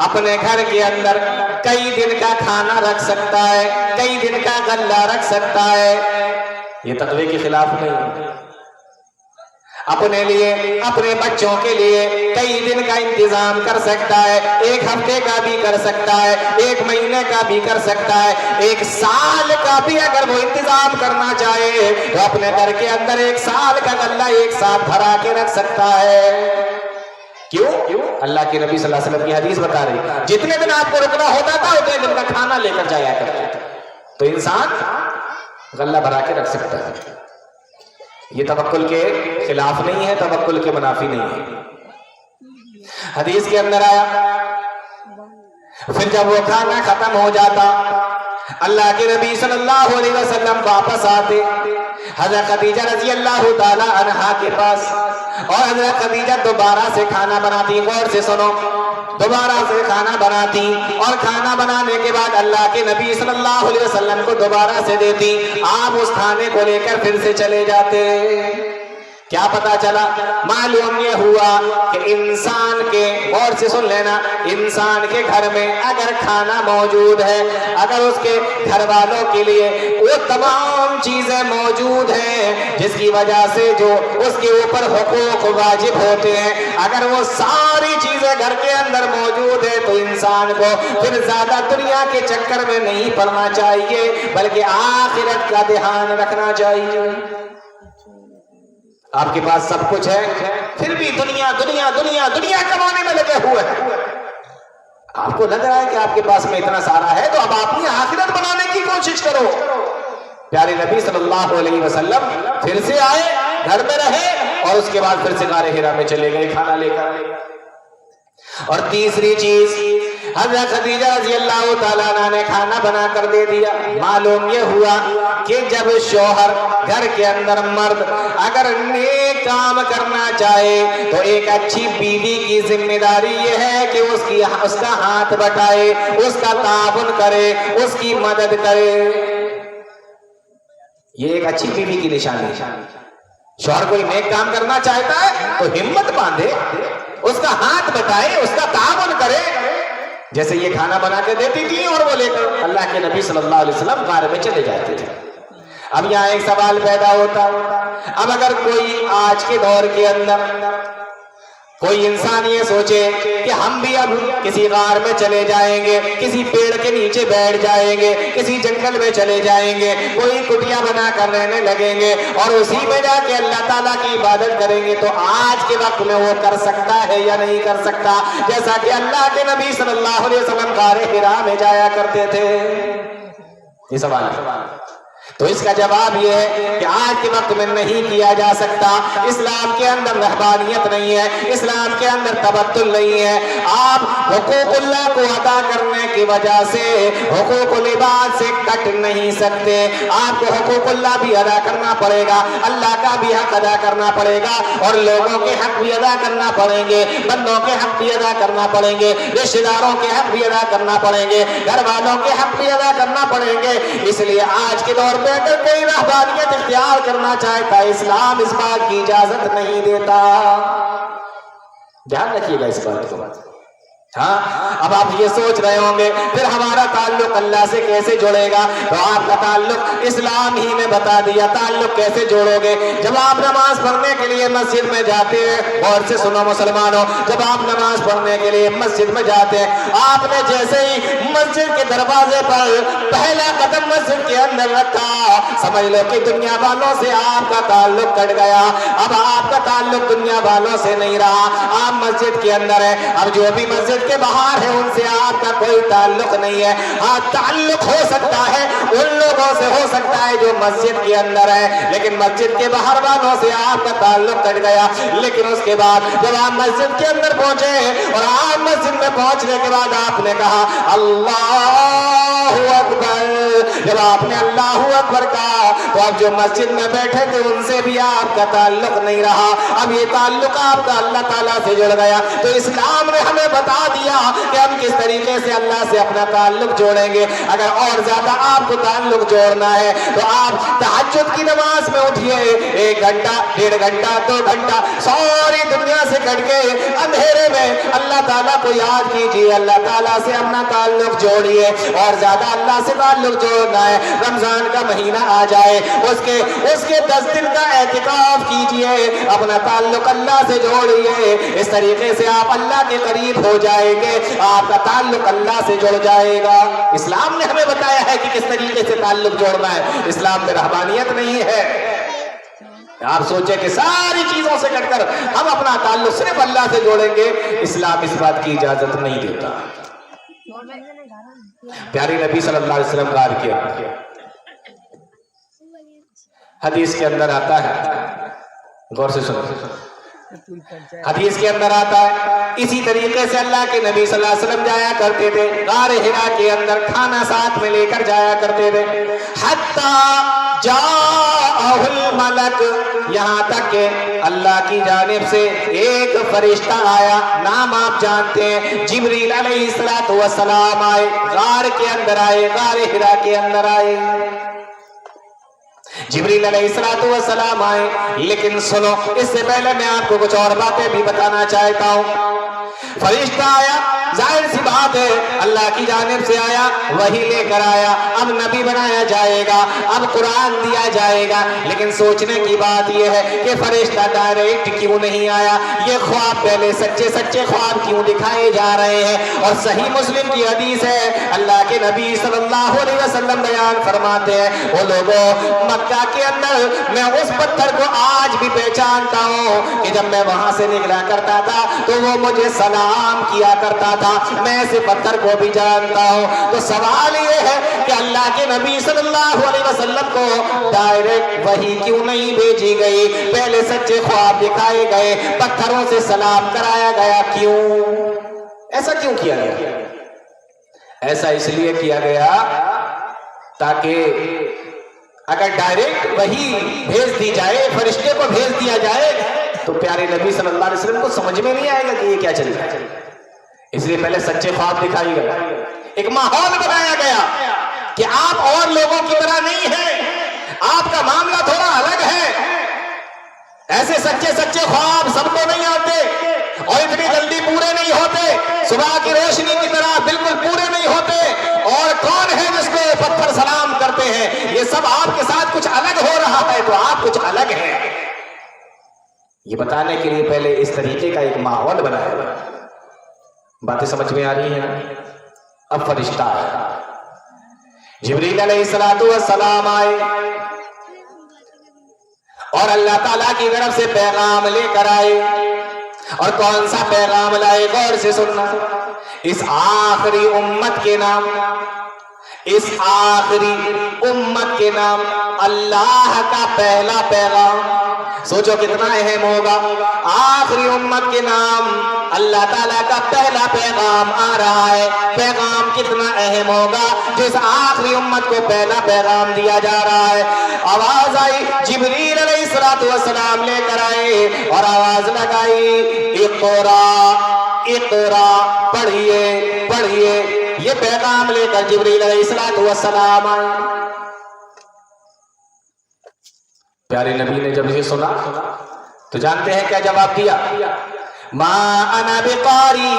اپنے گھر کے اندر کئی دن کا کھانا رکھ سکتا ہے, کئی دن کا غلہ رکھ سکتا ہے. یہ تقوی کے خلاف نہیں. اپنے لیے, اپنے بچوں کے لیے کئی دن کا انتظام کر سکتا ہے, ایک ہفتے کا بھی کر سکتا ہے, ایک مہینے کا بھی کر سکتا ہے, ایک سال کا بھی اگر وہ انتظام کرنا چاہے تو اپنے گھر کے اندر ایک سال کا غلہ ایک ساتھ بھرا کے رکھ سکتا ہے. کیوں؟ اللہ کے نبی صلی اللہ علیہ وسلم کی حدیث بتا رہی جتنے دن آپ کو رکنا ہوتا تھا اتنے دن کا کھانا لے کر جایا کرتے تھے. تو انسان غلہ بھرا کے رکھ سکتا ہے. یہ توکل کے خلاف نہیں ہے, توکل کے منافی نہیں ہے. حدیث کے اندر آیا پھر جب وہ کھانا ختم ہو جاتا اللہ کے نبی صلی اللہ علیہ وسلم واپس آتے حضرت خدیجہ رضی اللہ تعالی عنہا کے پاس, اور حضرت خدیجہ دوبارہ سے کھانا بناتی. غور سے سنو, دوبارہ سے کھانا بناتی اور کھانا بنانے کے بعد اللہ کے نبی صلی اللہ علیہ وسلم کو دوبارہ سے دیتی. آپ اس کھانے کو لے کر پھر سے چلے جاتے. کیا پتا چلا؟ معلوم یہ ہوا کہ انسان کے, غور سے سن لینا, انسان کے گھر میں اگر کھانا موجود ہے, اگر اس کے گھر والوں کے لیے وہ تمام چیزیں موجود ہیں جس کی وجہ سے جو اس کے اوپر حقوق واجب ہوتے ہیں, اگر وہ ساری چیزیں گھر کے اندر موجود ہے تو انسان کو پھر زیادہ دنیا کے چکر میں نہیں پڑنا چاہیے بلکہ آخرت کا دھیان رکھنا چاہیے. آپ کے پاس سب کچھ ہے پھر بھی دنیا دنیا دنیا دنیا کمانے میں لگے ہوئے ہیں. آپ کو لگ رہا ہے کہ آپ کے پاس میں اتنا سارا ہے تو اب اپنی آخرت بنانے کی کوشش کرو. پیارے نبی صلی اللہ علیہ وسلم پھر سے آئے, گھر میں رہے اور اس کے بعد پھر سے غار حرا میں چلے گئے کھانا لے کر. اور تیسری چیز, حضرت خدیجہ رضی اللہ تعالیٰ عنہ نے کھانا بنا کر دے دیا. معلوم یہ ہوا کہ جب شوہر گھر کے اندر مرد اگر نیک کام کرنا چاہے تو ایک اچھی بیوی کی ذمہ داری یہ ہے کہ اس کا ہاتھ بٹائے, اس کا تعاون کرے, اس کی مدد کرے. یہ ایک اچھی بیوی کی نشانی ہے. شوہر کوئی نیک کام کرنا چاہتا ہے تو ہمت باندھے, اس کا ہاتھ بٹائے, اس کا تعاون کرے. جیسے یہ کھانا بنا کے دیتی تھی اور وہ لے کر اللہ کے نبی صلی اللہ علیہ وسلم غار میں چلے جاتے تھے. اب یہاں ایک سوال پیدا ہوتا, اب اگر کوئی آج کے دور کے اندر کوئی انسان یہ سوچے کہ ہم بھی اب کسی غار میں چلے جائیں گے, کسی پیڑ کے نیچے بیٹھ جائیں گے, کسی جنگل میں چلے جائیں گے, کوئی کٹیا بنا کر رہنے لگیں گے اور اسی میں جا کے اللہ تعالیٰ کی عبادت کریں گے, تو آج کے وقت میں وہ کر سکتا ہے یا نہیں کر سکتا جیسا کہ اللہ کے نبی صلی اللہ علیہ وسلم غار حرا میں جایا کرتے تھے؟ یہ سوال ہے. تو اس کا جواب یہ ہے کہ آج کے وقت میں نہیں کیا جا سکتا. اسلام کے اندر رہبانیت نہیں ہے, اسلام کے اندر تبتل نہیں ہے. آپ حقوق اللہ کو ادا کرنے کی وجہ سے حقوق العباد سے کٹ نہیں سکتے. آپ کو حقوق اللہ بھی ادا کرنا پڑے گا, اللہ کا بھی حق ادا کرنا پڑے گا, اور لوگوں کے حق بھی ادا کرنا پڑیں گے, بندوں کے حق بھی ادا کرنا پڑیں گے, رشتہ داروں کے حق بھی ادا کرنا پڑیں گے, گھر والوں کے حق بھی ادا کرنا پڑیں گے. اس لیے آج کے دور اگر کوئی رہبانیت اختیار کرنا چاہتا ہے, اسلام اس بات کی اجازت نہیں دیتا. دھیان رکھیے گا اس بات کو. ہاں, اب آپ یہ سوچ رہے ہوں گے پھر ہمارا تعلق اللہ سے کیسے جڑے گا؟ تو آپ کا تعلق اسلام ہی نے بتا دیا. تعلق کیسے جوڑو گے؟ جب آپ نماز پڑھنے کے لیے مسجد میں جاتے ہیں, اور سے سنو مسلمانوں, جب آپ نماز پڑھنے کے لیے مسجد میں جاتے ہیں, آپ نے جیسے ہی مسجد کے دروازے پر پہلا قدم مسجد کے اندر رکھا, سمجھ لو کہ دنیا والوں سے آپ کا تعلق کٹ گیا. اب آپ کا تعلق دنیا والوں سے نہیں رہا, آپ مسجد کے اندر ہیں. اب جو بھی مسجد کے باہر ہے ان سے آپ کا کوئی تعلق نہیں ہے. ہاں, تعلق ہو سکتا ہے ان لوگوں سے, ہو سکتا ہے جو مسجد کے اندر ہے, لیکن مسجد کے باہر والوں سے آپ کا تعلق کٹ گیا. لیکن اس کے بعد جب آپ مسجد کے اندر پہنچے اور آپ مسجد میں پہنچنے کے بعد آپ نے کہا اللہ اکبر, جب آپ نے اللہ اکبر کہا تو اب جو مسجد میں بیٹھے تھے ان سے بھی آپ کا تعلق نہیں رہا، اب یہ تعلق آپ کا اللہ تعالیٰ سے جڑ گیا۔ تو اسلام نے ہمیں بتا دیا کہ ہم کس طریقے سے اللہ سے اپنا تعلق جوڑیں گے۔ اگر اور زیادہ آپ کو تعلق جوڑنا ہے تو آپ تہجد کی نماز میں اٹھیے، 1 گھنٹہ 1.5 گھنٹہ 2 گھنٹہ ساری دنیا سے کٹ کے اندھیرے میں اللہ تعالیٰ کو یاد کیجیے، اللہ تعالیٰ سے اپنا تعلق جوڑیے۔ اور زیادہ اللہ سے تعلق جوڑنا ہے، رمضان کا مہینہ آ جائے اس کے 10 دن کا اعتکاف کیجیے، اپنا تعلق اللہ سے جوڑیے۔ اس طریقے سے آپ اللہ کے قریب ہو جائیں گے، آپ کا تعلق اللہ سے جڑ جائے گا۔ اسلام نے ہمیں بتایا ہے کہ کس طریقے سے تعلق جوڑنا ہے، اسلام میں رہبانیت نہیں ہے۔ آپ سوچیں کہ ساری چیزوں سے کٹ کر ہم اپنا تعلق صرف اللہ سے جوڑیں گے، اسلام اس بات کی اجازت نہیں دیتا۔ پیارے نبی صلی اللہ علیہ وسلم کا کیا حدیث کے اندر آتا ہے، غور سے سنو، حدیث کے اندر آتا ہے اسی طریقے سے اللہ کے نبی صلی اللہ علیہ وسلم جایا کرتے تھے غار حرا کے اندر، کھانا ساتھ میں لے کر جایا کرتے تھے، حتی جاءہ الملک، یہاں تک کہ اللہ کی جانب سے ایک فرشتہ آیا، نام آپ جانتے ہیں، جبریل علیہ السلام آئے، غار کے اندر آئے، غار حرا کے اندر آئے، جبریل علیہ السلام آئے۔ لیکن سنو، اس سے پہلے میں آپ کو کچھ اور باتیں بھی بتانا چاہتا ہوں۔ فرشتہ آیا، ظاہر سی بات ہے اللہ کی جانب سے آیا، وہی لے کر آیا، اب نبی بنایا جائے گا، اب قرآن دیا جائے گا۔ لیکن سوچنے کی بات یہ ہے کہ فرشتہ ڈائریکٹ کیوں نہیں آیا، یہ خواب پہلے سچے سچے خواب کیوں دکھائے جا رہے ہیں؟ اور صحیح مسلم کی حدیث ہے، اللہ کے نبی صلی اللہ علیہ وسلم بیان فرماتے ہیں، وہ لوگوں مکہ کے اندر میں اس پتھر کو آج بھی پہچانتا ہوں کہ جب میں وہاں سے نکلا کرتا تھا تو وہ مجھے سلام کیا کرتا تھا، میں ایسے پتھر کو بھی جانتا ہوں۔ تو سوال یہ ہے کہ اللہ کے نبی صلی اللہ علیہ وسلم کو ڈائریکٹ وحی کیوں نہیں بھیجی گئی؟ پہلے سچے خواب دکھائے گئے، پتھروں سے سلام کرایا گیا، کیوں؟ ایسا کیوں کیا گیا؟ ایسا اس لیے کیا گیا تاکہ اگر ڈائریکٹ وحی بھیج دی جائے، فرشتے کو بھیج دیا جائے تو پیارے نبی صلی اللہ علیہ وسلم کو سمجھ میں نہیں آئے گا کہ یہ کیا چل رہا ہے۔ اس لیے پہلے سچے خواب دکھائی گئے، ایک ماحول بنایا گیا کہ آپ اور لوگوں کی طرح نہیں ہیں، آپ کا معاملہ تھوڑا الگ ہے۔ ایسے سچے سچے خواب سب کو نہیں آتے اور اتنی جلدی پورے نہیں ہوتے، صبح کی روشنی کی طرح بالکل پورے نہیں ہوتے۔ اور کون ہے جس کو پتھر سلام کرتے ہیں؟ یہ سب آپ کے ساتھ کچھ الگ ہو رہا ہے تو آپ کچھ الگ ہیں، یہ بتانے کے لیے پہلے اس طریقے کا ایک ماحول بنایا گیا۔ باتیں سمجھ میں آ رہی ہیں؟ اب فرشتہ آیا، جبریل علیہ السلام آئے اور اللہ تعالیٰ کی طرف سے پیغام لے کر آئے۔ اور کون سا پیغام لائے؟ غور سے سننا، اس آخری امت کے نام، اس آخری امت کے نام اللہ کا پہلا پیغام۔ سوچو کتنا اہم ہوگا، آخری امت کے نام اللہ تعالیٰ کا پہلا پیغام آ رہا ہے۔ پیغام کتنا اہم ہوگا جس آخری امت کو پہلا پیغام دیا جا رہا ہے۔ آواز آئی، جبریل علیہ السلام لے کر آئے اور آواز لگائی، اقرا اقرا، پڑھیے پڑھیے۔ یہ پیغام لے کر جبریل علیہ السلام آئے۔ پیارے نبی نے جب یہ سنا تو جانتے ہیں کیا جواب دیا؟ ما انا بقاری،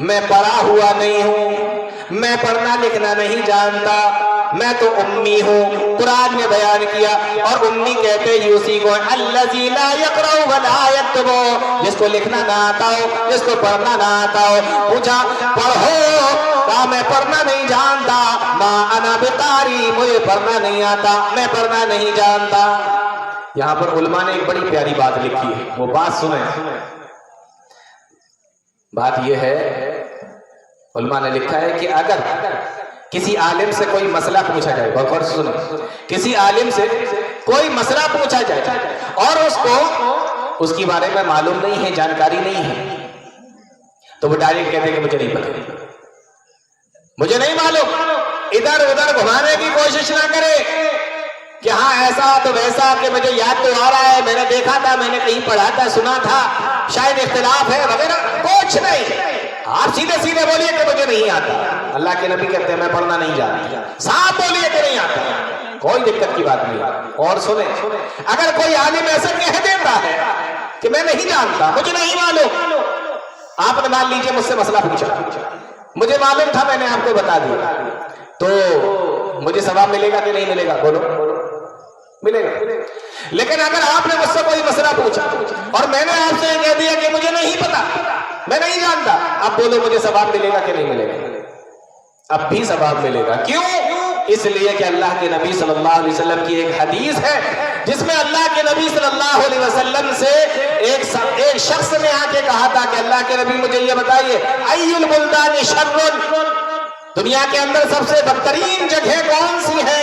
میں پڑھا ہوا نہیں ہوں، میں پڑھنا لکھنا نہیں جانتا، میں تو امی ہوں۔ قرآن نے بیان کیا، اور امی کہتے ہیں اسی کو الذی لا یقرأ ولا یکتب، جس کو لکھنا نہ آتا ہو، جس کو پڑھنا نہ آتا ہو۔ پوچھا پڑھو، کہا میں پڑھنا نہیں جانتا، ما انا بقاری، مجھے پڑھنا نہیں آتا، میں پڑھنا نہیں جانتا۔ یہاں پر علماء نے ایک بڑی پیاری بات لکھی ہے، وہ بات سنیں۔ بات یہ ہے، علماء نے لکھا ہے کہ اگر کسی عالم سے کوئی مسئلہ پوچھا جائے، غور سے سنیں، کسی عالم سے کوئی مسئلہ پوچھا جائے اور اس کو اس کی بارے میں معلوم نہیں ہے، جانکاری نہیں ہے، تو وہ ڈائریکٹ کہتے ہیں کہ مجھے نہیں پتا، مجھے نہیں معلوم۔ ادھر ادھر گھمانے کی کوشش نہ کرے کہ ہاں ایسا تو ویسا، کہ مجھے یاد تو آ رہا ہے، میں نے دیکھا تھا، میں نے کہیں پڑھا تھا، سنا تھا، شاید اختلاف ہے وغیرہ، کچھ نہیں۔ آپ سیدھے سیدھے بولیے کہ مجھے نہیں آتا۔ اللہ کے نبی کہتے ہیں میں پڑھنا نہیں جانتا، صاف بولیے کہ نہیں آتا، کوئی دقت کی بات نہیں۔ اور سنیں، اگر کوئی عالم ایسا کہہ دیتا ہے کہ میں نہیں جانتا، مجھے نہیں معلوم، آپ نے مان لیجئے مجھ سے مسئلہ پوچھا، مجھے معلوم تھا، میں نے آپ کو بتا دیا، تو مجھے ثواب ملے گا کہ نہیں ملے گا؟ بولو، ملے گا۔ لیکن اگر آپ نے مجھ سے کوئی مسئلہ پوچھا اور میں نے آپ سے کہہ دیا کہ مجھے نہیں پتا، میں نہیں جانتا، اب بولو مجھے ثواب ملے گا کہ نہیں ملے گا؟ اب بھی ثواب ملے گا۔ کیوں؟ اس لیے کہ اللہ کے نبی صلی اللہ علیہ وسلم کی ایک حدیث ہے جس میں اللہ کے نبی صلی اللہ علیہ وسلم سے ایک شخص نے آ کے کہا تھا کہ اللہ کے نبی مجھے یہ بتائیے، ای البلدان شر، دنیا کے اندر سب سے بدترین جگہ کون سی ہے؟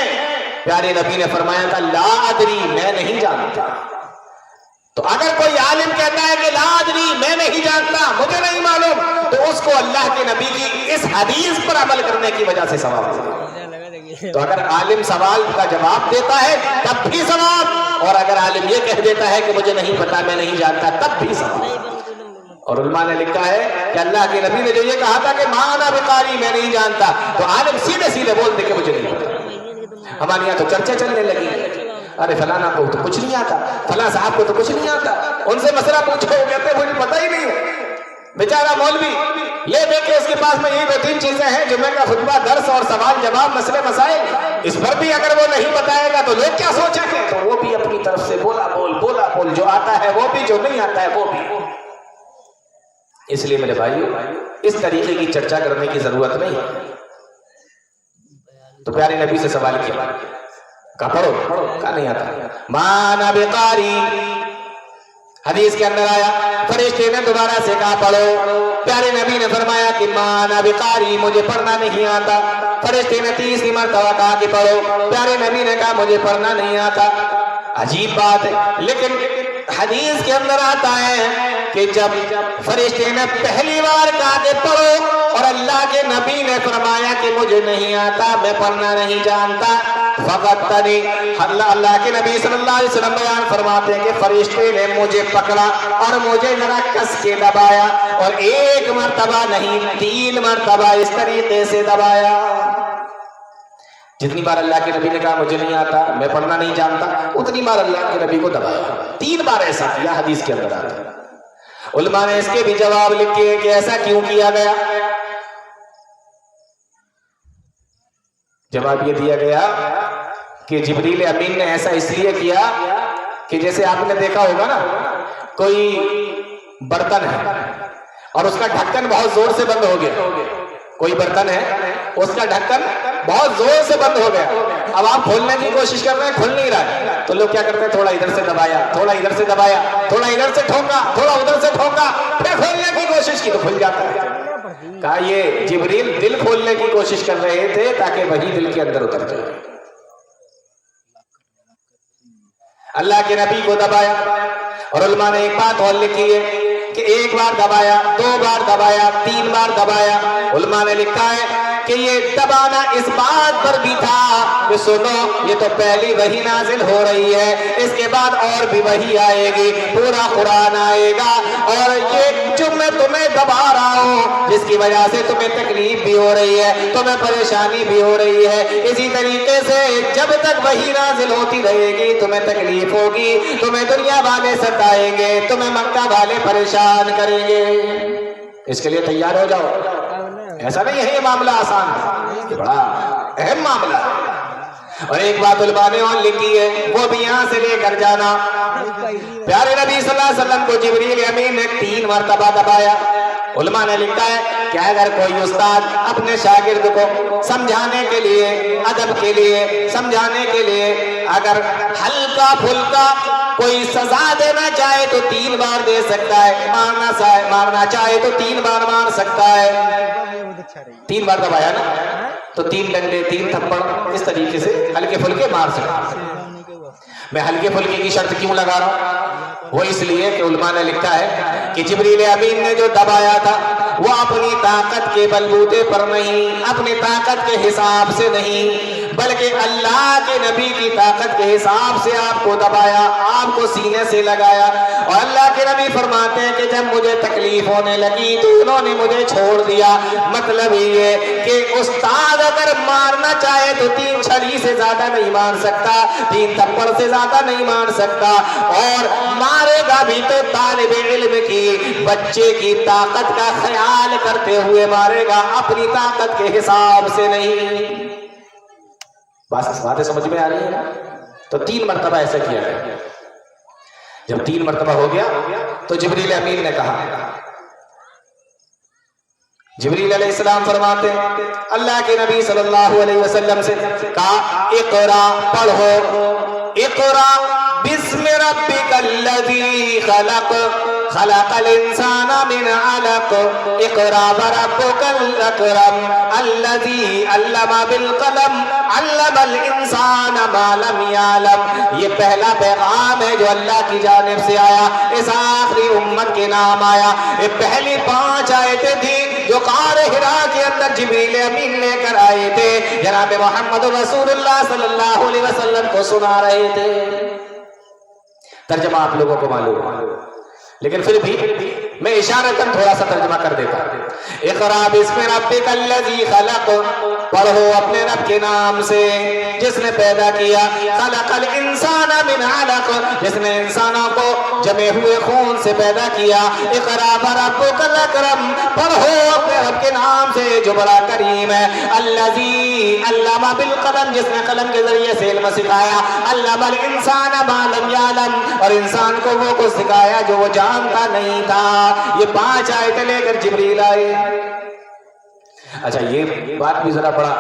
پیارے نبی نے فرمایا تھا لا ادری، میں نہیں جانتا۔ تو اگر کوئی عالم کہتا ہے کہ لا ادری، میں نہیں جانتا، مجھے نہیں معلوم، تو اس کو اللہ کے نبی کی اس حدیث پر عمل کرنے کی وجہ سے ثواب ہوگا۔ تو اگر عالم سوال کا جواب دیتا ہے تب بھی ثواب، اور اگر عالم یہ کہہ دیتا ہے کہ مجھے نہیں پتا، میں نہیں جانتا، تب بھی ثواب۔ اور علماء نے لکھا ہے کہ اللہ کے نبی نے جو یہ کہا تھا کہ ما انا بقاری، میں نہیں جانتا، تو عالم سیدھے سیدھے بول دے کہ مجھے نہیں پتا۔ ہمارے یہاں تو چرچے چلنے لگی، ارے فلانا کو تو کچھ نہیں آتا، فلاں صاحب کو تو کچھ نہیں آتا، ان سے مسئلہ پوچھو، وہ کہتے ہیں مجھے پتہ ہی نہیں ہے۔ بیچارہ مولوی یہ دیکھے اس کے پاس میں یہی 2-3 چیزیں ہیں، جمعہ کا خطبہ، درس اور سوال جواب، مسئلے مسائل، اس پر بھی اگر وہ نہیں بتائے گا تو لوگ کیا سوچیں گے؟ تو وہ بھی اپنی طرف سے بولا بول، جو آتا ہے وہ بھی، جو نہیں آتا ہے وہ بھی۔ اس لیے میرے بھائیو، اس طریقے کی چرچا کرنے کی ضرورت نہیں ہے۔ تو پیارے نبی سے سوال کیا، کہا پڑھو، کہا نہیں آتا، ما انا بقاری۔ حدیث کے اندر آیا، فرشتے نے دوبارہ سے کہا پڑھو، پیارے نبی نے فرمایا کہ ما انا بقاری، مجھے پڑھنا نہیں آتا۔ فرشتے نے تیسری مرتبہ کہا کہ پڑھو، پیارے نبی نے کہا مجھے پڑھنا نہیں آتا۔ عجیب بات ہے، لیکن حدیث کے اندر آتا ہے کہ جب فرشتے نے پہلی بار کہا کہ پڑھو اور اللہ کے نبی نے فرمایا کہ مجھے نہیں آتا، میں پڑھنا نہیں جانتا، فقط تنی، اللہ کے نبی صلی اللہ علیہ وسلم بیان فرماتے ہیں کہ فرشتے نے مجھے پکڑا اور مجھے ذرا کس کے دبایا، اور ایک مرتبہ نہیں 3 مرتبہ اس طریقے سے دبایا۔ جتنی بار اللہ کے نبی نے کہا مجھے نہیں آتا، میں پڑھنا نہیں جانتا، اتنی بار اللہ کے نبی کو دبایا، 3 بار ایسا کیا، حدیث کے اندر آتا ہے۔ علماء نے اس کے بھی جواب لکھے کہ ایسا کیوں کیا گیا؟ جواب یہ دیا گیا کہ جبریل امین نے ایسا اس لیے کیا کہ جیسے آپ نے دیکھا ہوگا نا، کوئی برتن ہے اور اس کا ڈھکن بہت زور سے بند ہو گیا، کوئی برتن ہے اس کا ڈھکن بہت زور سے بند ہو گیا، اب آپ کھولنے کی کوشش کر رہے ہیں، کھل نہیں رہا ہے، تو لوگ کیا کرتے ہیں، تھوڑا ادھر سے دبایا، تھوڑا ادھر سے دبایا، تھوڑا ادھر سے ٹھوکا، تھوڑا ادھر سے ٹھوکا، پھر کھولنے کی کوشش کی تو کھل جاتا ہے۔ کہا یہ جبریل دل کھولنے کی کوشش کر رہے تھے تاکہ وہی دل کے اندر اتر جائے۔ اللہ کے نبی کو دبایا، اور علماء نے ایک بات اور لکھی ہے کہ 1 بار دبایا، 2 بار دبایا، 3 بار دبایا۔ علماء نے لکھا ہے کہ یہ دبانا اس بات پر بھی تھا کہ سنو، یہ تو پہلی وحی نازل ہو رہی ہے، اس کے بعد اور بھی وحی آئے گی، پورا قرآن آئے گا، اور یہ جو میں تمہیں دبا رہا ہوں جس کی وجہ سے تمہیں تکلیف بھی ہو رہی ہے، تمہیں پریشانی بھی ہو رہی ہے، اسی طریقے سے جب تک وحی نازل ہوتی رہے گی تمہیں تکلیف ہوگی، تمہیں دنیا والے ستائیں گے، تمہیں مکہ والے پریشان کریں گے، اس کے لیے تیار ہو جاؤ۔ ایسا نہیں ہے یہ معاملہ آسان ہے، یہ بڑا اہم معاملہ ہے۔ اور ایک بات علماء نے اور لکھی ہے، وہ بھی یہاں سے لے کر جانا، پیارے نبی صلی اللہ علیہ وسلم کو جبریل امین نے 3 مرتبہ دبایا۔ علماء نے لکھا ہے کہ اگر کوئی استاد اپنے شاگرد کو سمجھانے کے لیے، ادب کے لیے، سمجھانے کے لیے اگر ہلکا پھلکا کوئی سزا دینا چاہے تو 3 بار دے سکتا ہے، مارنا چاہے تو 3 بار مار سکتا ہے۔ 3 بار دبایا نا، تو 3 ڈنڈے، 3 تھپڑ، اس طریقے سے ہلکے پھلکے مار سکتا ہے۔ میں ہلکے پھلکے کی شرط کیوں لگا رہا ہوں؟ وہ اس لیے کہ علماء نے لکھا ہے کہ جبریل امین نے جو دبایا تھا وہ اپنی طاقت کے بلبوتے پر نہیں، اپنی طاقت کے حساب سے نہیں، بلکہ اللہ کے نبی کی طاقت کے حساب سے آپ کو دبایا، آپ کو سینے سے لگایا۔ اور اللہ کے نبی فرماتے ہیں کہ جب مجھے تکلیف ہونے لگی تو انہوں نے مجھے چھوڑ دیا۔ مطلب یہ کہ استاد اگر مارنا چاہے تو 3 چھری سے زیادہ نہیں مار سکتا، 3 تھپڑ سے زیادہ نہیں مار سکتا، اور مارے گا بھی تو طالب علم کی، بچے کی طاقت کا خیال کرتے ہوئے مارے گا، اپنی طاقت کے حساب سے نہیں۔ باتیں سمجھ میں آ رہی ہیں؟ تو 3 مرتبہ ایسا کیا گیا۔ جب 3 مرتبہ ہو گیا تو جبریل امین نے کہا، جبریل علیہ السلام فرماتے ہیں اللہ کے نبی صلی اللہ علیہ وسلم سے کہا اقرا، پڑھو، اقرا بسم ربک الذی خلق، خلق الانسان من علق، اقرا وربک الاکرم الذی علم بالقلم، علم الانسان ما لم یعلم۔ یہ پہلا پیغام ہے جو اللہ کی جانب سے آیا، اس آخری امت کے نام آیا۔ یہ پہلی 5 آیتیں تھی جو غار حرا کے اندر جبریل امین لے کر آئے تھے، جناب محمد رسول اللہ صلی اللہ علیہ وسلم کو سنا رہے تھے۔ ترجمہ آپ لوگوں کو معلوم، لیکن پھر بھی میں اشارتاً تھوڑا سا ترجمہ کر دیتا ہوں۔ اقرا بسم ربک الذی خلق، پڑھو اپنے رب کے نام سے جس نے پیدا کیا، خلق الانسان من علق، جس نے انسانوں کو جمے ہوئے خون سے پیدا کیا۔ اقرا وربک الاکرم، پڑھو اپنے رب کے نام سے جو بڑا کریم ہے۔ الذی علم بالقلم، جس نے قلم کے ذریعے سے علم سکھایا۔ علم الانسان ما لم یعلم، اور انسان کو وہ کچھ سکھایا جو وہ جانتا نہیں تھا۔ یہ 5 آیتیں لے کر جبریل آئے۔ اچھا یہ بات بھی ذرا بڑا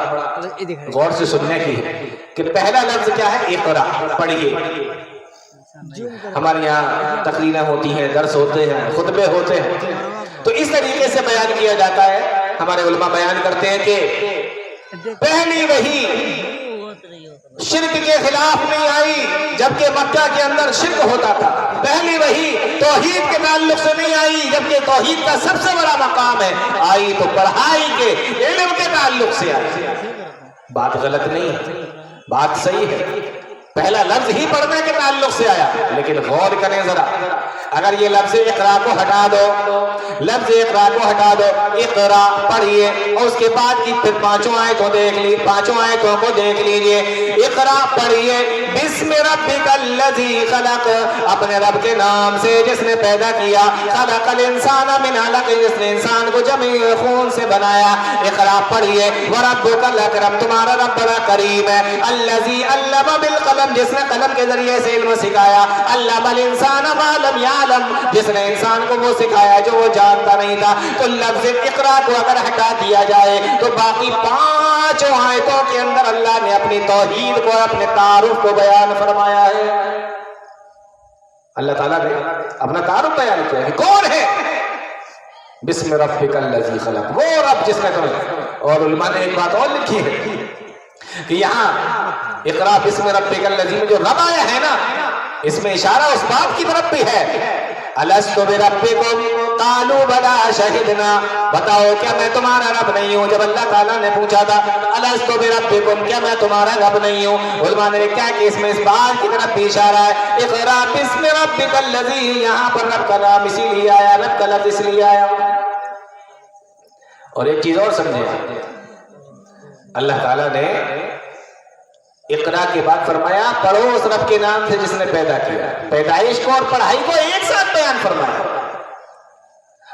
غور سے سننے کی ہے کہ پہلا لفظ کیا ہے؟ اقرا، پڑھیے۔ ہمارے یہاں تقریریں ہوتی ہیں، درس ہوتے ہیں، خطبے ہوتے ہیں، تو اس طریقے سے بیان کیا جاتا ہے۔ ہمارے علماء بیان کرتے ہیں کہ پہلی وحی شرک کے خلاف نہیں آئی، جبکہ مکہ کے اندر شرک ہوتا تھا۔ پہلی وحی توحید کے تعلق سے نہیں آئی، جبکہ توحید کا سب سے بڑا مقام ہے، آئی تو پڑھائی کے، علم کے تعلق سے آئی۔ بات غلط نہیں ہے، بات صحیح ہے، پہلا لفظ ہی پڑھنے کے تعلق سے آیا۔ لیکن غور کریں ذرا، اگر یہ لفظ اقرا کو ہٹا دو، لفظ اقرا کو ہٹا دو، اقرا پڑھیے، اور اس کے بعد کی پھر 5 آیتوں دیکھ لی، 5 آیتوں کو دیکھ لیجئے۔ اقرا پڑھیے بسم ربک الذی خلق، اپنے رب کے نام سے جس نے پیدا کیا۔ خلق الانسان من علق، جس نے انسان کو جمع خون سے بنایا۔ اقرا پڑھیے وربک الاکرم، تمہارا رب بڑا کریم ہے۔ الذی علم بالقلم، جس نے قلم کے ذریعے سے علم سکھایا۔ علم الانسان ما لم یعلم، جس نے انسان کو وہ سکھایا جو وہ جانتا نہیں تھا۔ تو لفظ اقرا کو اگر ہٹا دیا جائے تو باقی 5 آیتوں کے اندر اللہ نے اپنی توحید کو، اپنے تعارف کو بیان فرمایا ہے۔ اللہ تعالیٰ نے اپنا تعارف بیان کیا ہے کہ کون ہے؟ بسم ربک الذی خلق، وہ رب جس نے تمہیں۔ اور علماء نے ایک بات اور لکھی ہے کہ یہاں اقرا بسم ربک الذی میں جو رب آیا ہے نا، اس میں اشارہ اس بات کی طرف بھی ہے، الست بربکم قالوا بلا شہدنا، بتاؤ کیا میں تمہارا رب نہیں ہوں؟ جب اللہ تعالیٰ نے پوچھا تھا الست بربکم، کیا میں تمہارا رب نہیں ہوں، علماء نے لکھا کہ اس میں اس بات کی طرف بھی اشارہ ہے۔ اقرا بسم ربک الذی، یہاں پر رب کا نام اسی لیے آیا، رب کا لفظ اس لیے آیا۔ اور ایک چیز اور سمجھے، اللہ تعالیٰ نے اقرا کے بعد فرمایا پڑھو اس رب کے نام سے جس نے پیدا کیا۔ پیدائش کو اور پڑھائی کو ایک ساتھ بیان فرمایا۔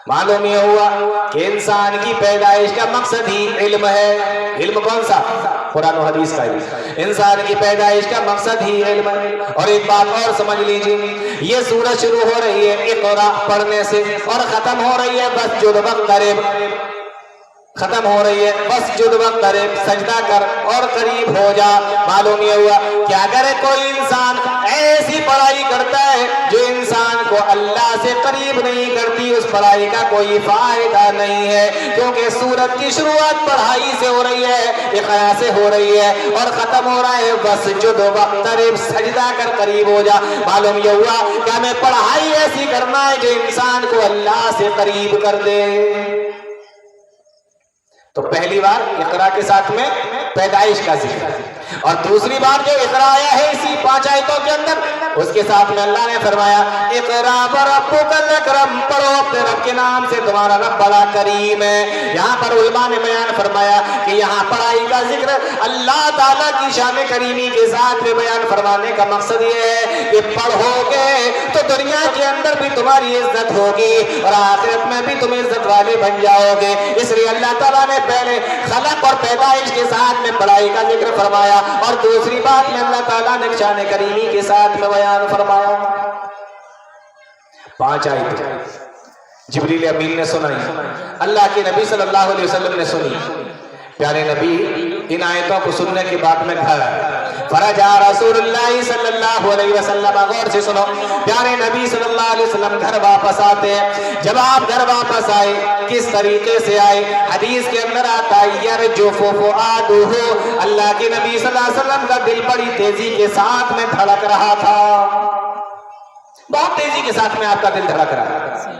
معلوم یہ ہوا کہ انسان کی پیدائش کا مقصد ہی علم ہے۔ علم کون سا؟ قرآن و حدیث کا علم۔ انسان کی پیدائش کا مقصد ہی علم ہے۔ اور ایک بات اور سمجھ لیجیے، یہ سورت شروع ہو رہی ہے اقرا پڑھنے سے اور ختم ہو رہی ہے واسجد واقترب، ختم ہو رہی ہے واسجد واقترب، سجدہ کر اور قریب ہو جا۔ معلوم یہ ہوا کہ اگر کوئی انسان ایسی پڑھائی کرتا ہے جو انسان کو اللہ سے قریب نہیں کرتی، اس پڑھائی کا کوئی فائدہ نہیں ہے، کیونکہ سورت کی شروعات پڑھائی سے ہو رہی ہے، اقرا سے ہو رہی ہے، اور ختم ہو رہا ہے واسجد واقترب، سجدہ کر قریب ہو جا۔ معلوم یہ ہوا کہ ہمیں پڑھائی ایسی کرنا ہے جو انسان کو اللہ سے قریب کر دے۔ تو پہلی بار اقرا کے ساتھ میں پیدائش کا ذکر، اور دوسری بار جو اقرا آیا ہے اسی 5 آیتوں کے اندر، اس کے ساتھ میں اللہ نے فرمایا اقرا وربک الاکرم، پڑھو اپنے رب کے نام سے، تمہارا رب بڑا کریم ہے۔ یہاں پر علماء نے بیان فرمایا کہ یہاں پڑھائی کا ذکر اللہ تعالیٰ کی شان کریمی کے ساتھ میں بیان فرمانے کا مقصد یہ ہے کہ پڑھو گے تو دنیا کے اندر بھی تمہاری عزت ہوگی اور آخرت میں بھی تم عزت والے بن جاؤ گے۔ اس لیے اللہ تعالیٰ نے پہلے خلق اور پیدائش کے ساتھ میں پڑھائی کا ذکر فرمایا، اور دوسری بات میں اللہ تعالیٰ نے شان کریمی کے ساتھ میں بیان فرمایا۔ 5 آیتیں جبریل امین نے سنائی، اللہ کے نبی صلی اللہ علیہ وسلم نے سنی۔ پیارے نبی ان آیتوں کو سننے کے بعد میں گھر فرجع رسول اللہ صلی اللہ علیہ وسلم، غور سے سنو، پیارے نبی صلی اللہ علیہ وسلم گھر واپس آتے ہیں۔ جب آپ گھر واپس آئے کس طریقے سے آئے؟ حدیث کے اندر آتا ہے یرجف فؤادہ، اللہ کے نبی صلی اللہ علیہ وسلم کا دل بڑی تیزی کے ساتھ میں دھڑک رہا تھا، بہت تیزی کے ساتھ میں آپ کا دل دھڑک رہا تھا۔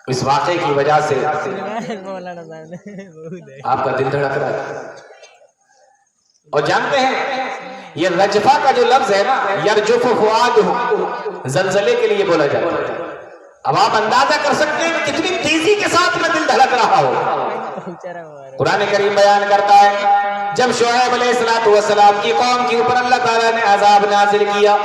اس واقعے کی وجہ سے آپ کا دل دھڑک رہا ہے۔ اور جانتے ہیں یہ رجفہ کا جو لفظ ہے نا، یرجف فؤادہ، زلزلے کے لیے بولا جاتا ہے۔ اب آپ اندازہ کر سکتے ہیں کتنی تیزی کے ساتھ میں دل دھڑک رہا ہو۔ قرآن کریم بیان کرتا ہے جب شعیب علیہ السلام کی قوم کے اوپر اللہ تعالیٰ نے عذاب نازل کیا،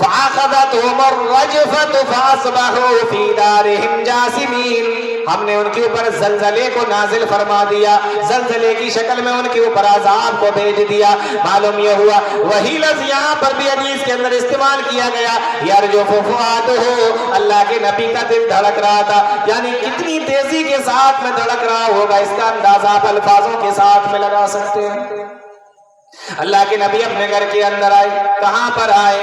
فَأَخَذَتْهُمُ الرَّجْفَةُ فَأَصْبَحُوا فِي دَارِهِمْ جَاثِمِينَ، ہم نے ان کے اوپر زلزلے کو نازل فرما دیا، زلزلے کی شکل میں ان کے اوپر عذاب کو بھیج دیا۔ معلوم یہ ہوا وہی لفظ یہاں پر بھی حدیث کے اندر استعمال کیا گیا، یرجف فؤادہ، اللہ کے نبی کا دل دھڑک رہا تھا، یعنی کتنی تیزی کے ساتھ میں دھڑک رہا ہوگا اس کا اندازہ آپ الفاظوں کے ساتھ میں لگا سکتے ہیں۔ اللہ کے نبی اپنے گھر کے اندر آئے، کہاں پر آئے؟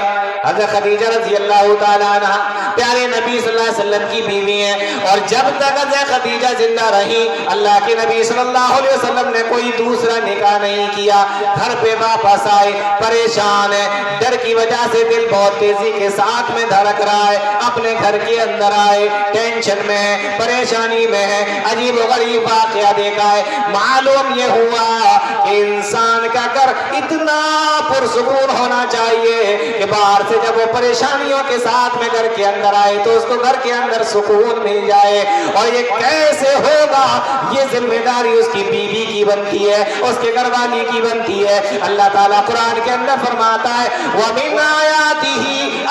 حضرت خدیجہ رضی اللہ تعالیٰ عنہ پیارے نبی صلی اللہ علیہ وسلم کی بیوی ہیں، اور جب تک حضرت خدیجہ زندہ رہی اللہ کے نبی صلی اللہ علیہ وسلم نے کوئی دوسرا نکاح نہیں کیا۔ گھر پہ واپس آئے پریشان ہے، ڈر کی وجہ سے دل بہت تیزی کے ساتھ میں دھڑک رہا ہے، اپنے گھر کے اندر آئے ٹینشن میں ہے، پریشانی میں ہے، عجیب و غریب واقعہ دیکھا ہے۔ معلوم یہ ہوا کہ انسان کا گھر اتنا پرسکون ہونا چاہیے کہ باہر سے جب وہ پریشانیوں کے ساتھ میں گھر کے اندر آئے تو اس کو گھر کے اندر سکون مل جائے۔ اور یہ کیسے ہوگا؟ یہ ذمہ داری اس کی بیوی کی بنتی ہے، اس کے گھر والی کی بنتی ہے۔ اللہ تعالیٰ قرآن کے اندر فرماتا ہے وَمِنْ آيَاتِهِ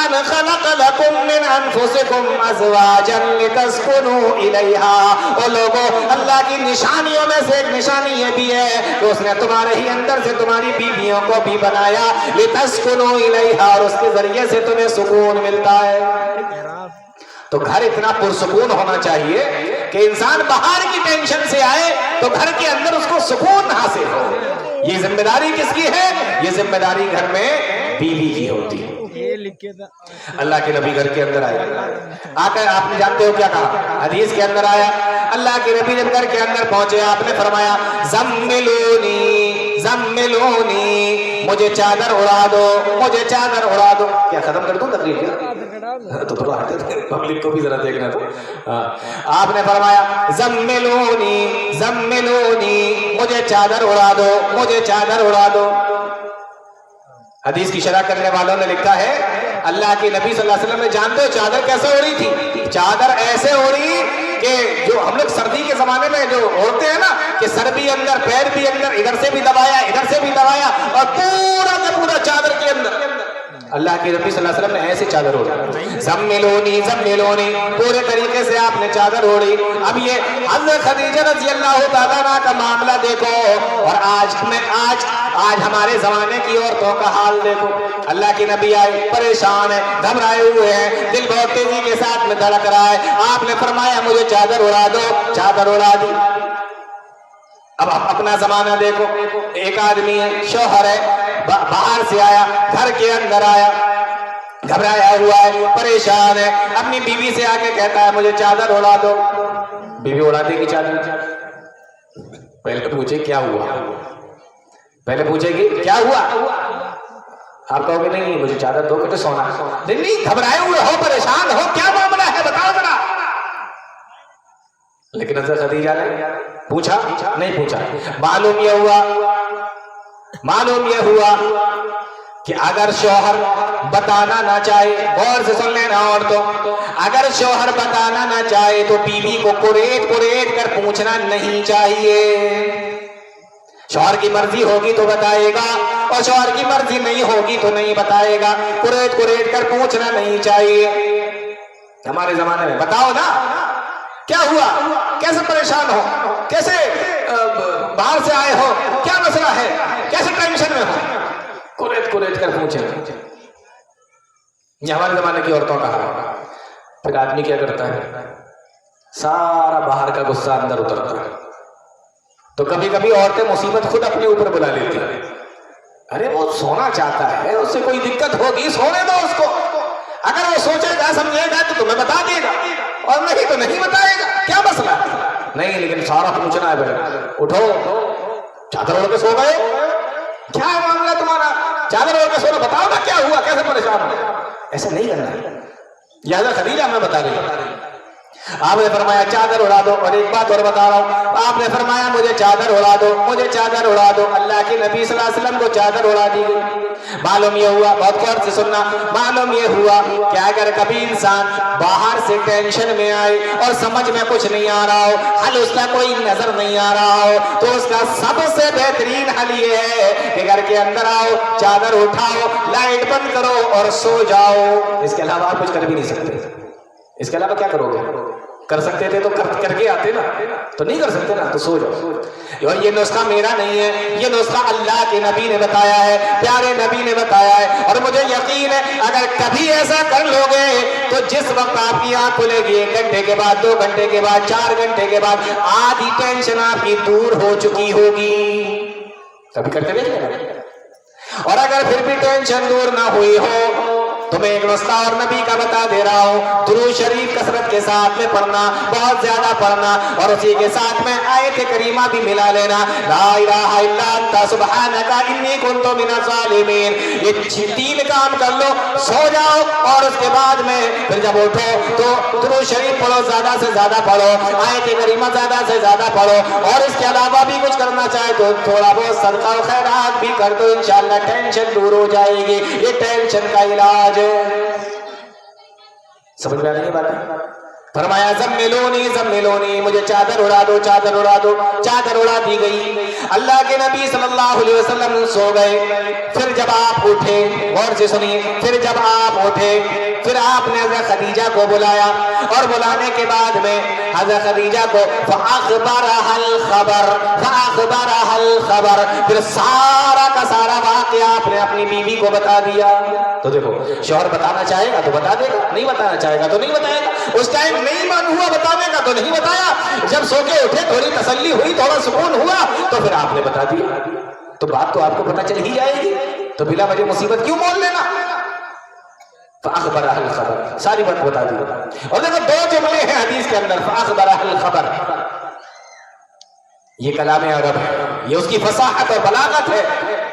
أَنْ خَلَقَ لَكُم مِّنْ أَنفُسِكُمْ أَزْوَاجًا لِتَسْكُنُوا إِلَيْهَا۔ او لوگو، اللہ کی نشانیوں میں سے ایک نشانی یہ بھی ہے کہ اس نے تمہارے ہی اندر سے تمہاری بیویوں کو بھی بنایا، لِتَسْكُنُوا إِلَيْهَا، اور اس کے ذریعے سے تمہیں سکون ملتا ہے۔ تو گھر اتنا پرسکون ہونا چاہیے کہ انسان باہر کی ٹینشن سے آئے تو گھر کے اندر اس کو سکون حاصل ہو۔ یہ ذمہ داری کس کی ہے؟ یہ ذمہ داری گھر میں بیوی کی ہوتی ہے۔ اللہ کے نبی گھر کے اندر آئے، آ کر آپ نے جانتے ہو کیا کہا؟ حدیث کے اندر آیا اللہ کے نبی جب گھر کے اندر پہنچے آپ نے فرمایا زملونی زملونی، مجھے چادر اڑا دو، مجھے چادر اڑا دو۔ کیا ختم کر دوں تقریر کیا؟ تو پبلک کو بھی ذرا دیکھنا تھا۔ آپ نے فرمایا زملونی زملونی، مجھے چادر اڑا دو، مجھے چادر اڑا دو۔ حدیث کی شرح کرنے والوں نے لکھا ہے اللہ کے نبی صلی اللہ علیہ وسلم نے جانتے ہو چادر کیسے اڑی تھی؟ چادر ایسے اڑی کہ جو ہم لوگ سردی کے زمانے میں جو اوڑھتے ہیں نا کہ سر بھی اندر پیر بھی اندر، ادھر سے بھی دبایا ادھر سے بھی دبایا، اور پورا کا پورا چادر کے اندر اللہ کے نبی صلی اللہ علیہ وسلم نے ایسے چادر اوڑھی، زملونی زملونی، پورے طریقے سے آپ نے چادر اوڑھی۔ اب یہ حضرت خدیجہ رضی اللہ تعالیٰ عنہ کا معاملہ دیکھو، اور آج ہمارے زمانے کی عورتوں کا حال دیکھو۔ اللہ کے نبی آئے پریشان ہے، گھبرائے ہوئے ہیں، دل بہت تیزی کے ساتھ میں دھڑک رہا ہے۔ آپ نے فرمایا مجھے چادر اڑا دو، چادر اڑا دی۔ اب اپنا زمانہ دیکھو، ایک آدمی ہے، شوہر ہے، باہر سے آیا، گھر کے اندر آیا، گھبرایا ہوا ہے، پریشان ہے، اپنی بیوی سے آ کے کہتا ہے مجھے چادر اڑا دو۔ بیوی اڑا دے گی چادر؟ پہلے پوچھے کیا ہوا، پہلے پوچھے گی کیا ہوا؟ آپ کہو گے نہیں مجھے چادر دو تو سونا۔ نہیں، گھبرائے ہوئے ہو، پریشان ہو، کیا معاملہ ہے بتاؤ ذرا۔ لیکن حضرت خدیجہ نے پوچھا نہیں پوچھا. معلوم یہ ہوا کہ اگر شوہر بتانا نہ چاہے، غور سے سن لینا عورتوں، اگر شوہر بتانا نہ چاہے تو بیوی کو قریت کر پوچھنا نہیں چاہیے. شوہر کی مرضی ہوگی تو بتائے گا اور شوہر کی مرضی نہیں ہوگی تو نہیں بتائے گا. قریت کر پوچھنا نہیں چاہیے. ہمارے زمانے میں بتاؤ نا کیا ہوا، کیسے پریشان ہو، کیسے باہر سے آئے ہو، کیا مسئلہ ہے، کیسے ٹینشن میں ہو، قریت کر پوچھیں. یہ ہمارے زمانے کی عورتوں کا حال ہے. پھر آدمی کیا کرتا ہے، سارا باہر کا غصہ اندر اترتا ہے. تو کبھی کبھی عورتیں مصیبت خود اپنے اوپر بلا لیتی ہیں. ارے وہ سونا چاہتا ہے، اس سے کوئی دقت ہوگی، سونے دو اس کو. اگر وہ سوچے گا سمجھے گا تو تمہیں بتا دے گا، اور نہیں تو نہیں بتائے گا. کیا مسئلہ ہے؟ نہیں لیکن سارا پوچھنا ہے. بھائی اٹھو، چادر اوڑھ کے سو گئے، کیا ہے معاملہ تمہارا، چادر اوڑھ کے سونا، بتاؤ نا کیا ہوا، کیسے پریشان ہو. ایسے نہیں کرنا ہے. یہ حضرت خدیجہ ہمیں بتا رہی. آپ نے فرمایا چادر اڑا دو. اور ایک بات اور بتا رہا ہوں، آپ نے فرمایا مجھے چادر اڑا دو، مجھے چادر اڑا دو. اللہ کے نبی صلی اللہ علیہ وسلم کو چادر اڑا دی گئی. معلوم یہ ہوا، بہت غور سے سننا، معلوم یہ ہوا کہ اگر کبھی انسان باہر سے ٹینشن میں آئے اور سمجھ میں کچھ نہیں آ رہا ہو، حل اس کا کوئی نظر نہیں آ رہا ہو، تو اس کا سب سے بہترین حل یہ ہے کہ گھر کے اندر آؤ، چادر اٹھاؤ، لائٹ بند کرو اور سو جاؤ. اس کے علاوہ آپ کچھ کر بھی نہیں سکتے. اس کے علاوہ کیا کرو گے؟ کر سکتے تھے تو کر کے آتے نا، تو نہیں کر سکتے نا، تو سو جاؤ. اور یہ نسخہ میرا نہیں ہے، یہ نسخہ اللہ کے نبی نے بتایا ہے، پیارے نبی نے بتایا ہے. اور مجھے یقین ہے اگر کبھی ایسا کر لو گے تو جس وقت آپ کی آنکھ کھلے گی 1 گھنٹے کے بعد، 2 گھنٹے کے بعد، 4 گھنٹے کے بعد آدھی ٹینشن آپ کی دور ہو چکی ہوگی. کبھی کرتے دیکھ لینا. اور اگر پھر بھی ٹینشن دور نہ ہوئی ہو تو میں ایک نسخہ اور نبی کا بتا دے رہا ہوں. درود شریف کثرت کے ساتھ میں پڑھنا، بہت زیادہ پڑھنا، اور اسی کے ساتھ میں آیت کریمہ بھی ملا لینا، لا الہ الا انت سبحانک انی کنت من الظالمین. یہ 3 کام کر لو، سو جاؤ، اور اس کے بعد میں پھر جب اٹھو تو درود شریف پڑھو، زیادہ سے زیادہ پڑھو، آیت کریمہ زیادہ سے زیادہ پڑھو. اور اس کے علاوہ بھی کچھ کرنا چاہے تو تھوڑا بہت صدقہ و خیرات بھی کر دو، انشاءاللہ ٹینشن دور ہو جائے گی. یہ ٹینشن کا علاج. سمجھ میں آ رہی ہے بات؟ فرمایا زملونی، مجھے چادر اڑا دو، چادر اڑا دو. چادر اڑا دی گئی. اللہ کے نبی صلی اللہ علیہ وسلم سو گئے. پھر جب آپ اٹھے، غور سے سنیے، پھر جب آپ اٹھے پھر آپ نے حضرت خدیجہ کو بلایا، اور بلانے کے بعد میں حضرت خدیجہ کو فأخبرها الخبر، پھر سارا کا سارا واقعہ آپ نے اپنی بیوی کو بتا دیا. تو دیکھو، شوہر بتانا چاہے گا تو بتا دے گا، نہیں بتانا چاہے گا تو نہیں بتائے گا. اس ٹائم نہیں من ہوا بتانے کا تو نہیں بتایا. جب سو کے اٹھے، تھوڑی تسلی ہوئی، تھوڑا سکون ہوا، تو پھر آپ نے بتا دیا. تو بات تو آپ کو پتہ چل ہی جائے گی، تو بلا وجہ مصیبت کیوں مول لینا. فأخبرها الخبر، ساری بات بتا دی. اور دیکھو 2 جملے ہیں حدیث کے اندر، فأخبرها الخبر. یہ کلام عرب ہے، یہ اس کی فصاحت اور بلاغت ہے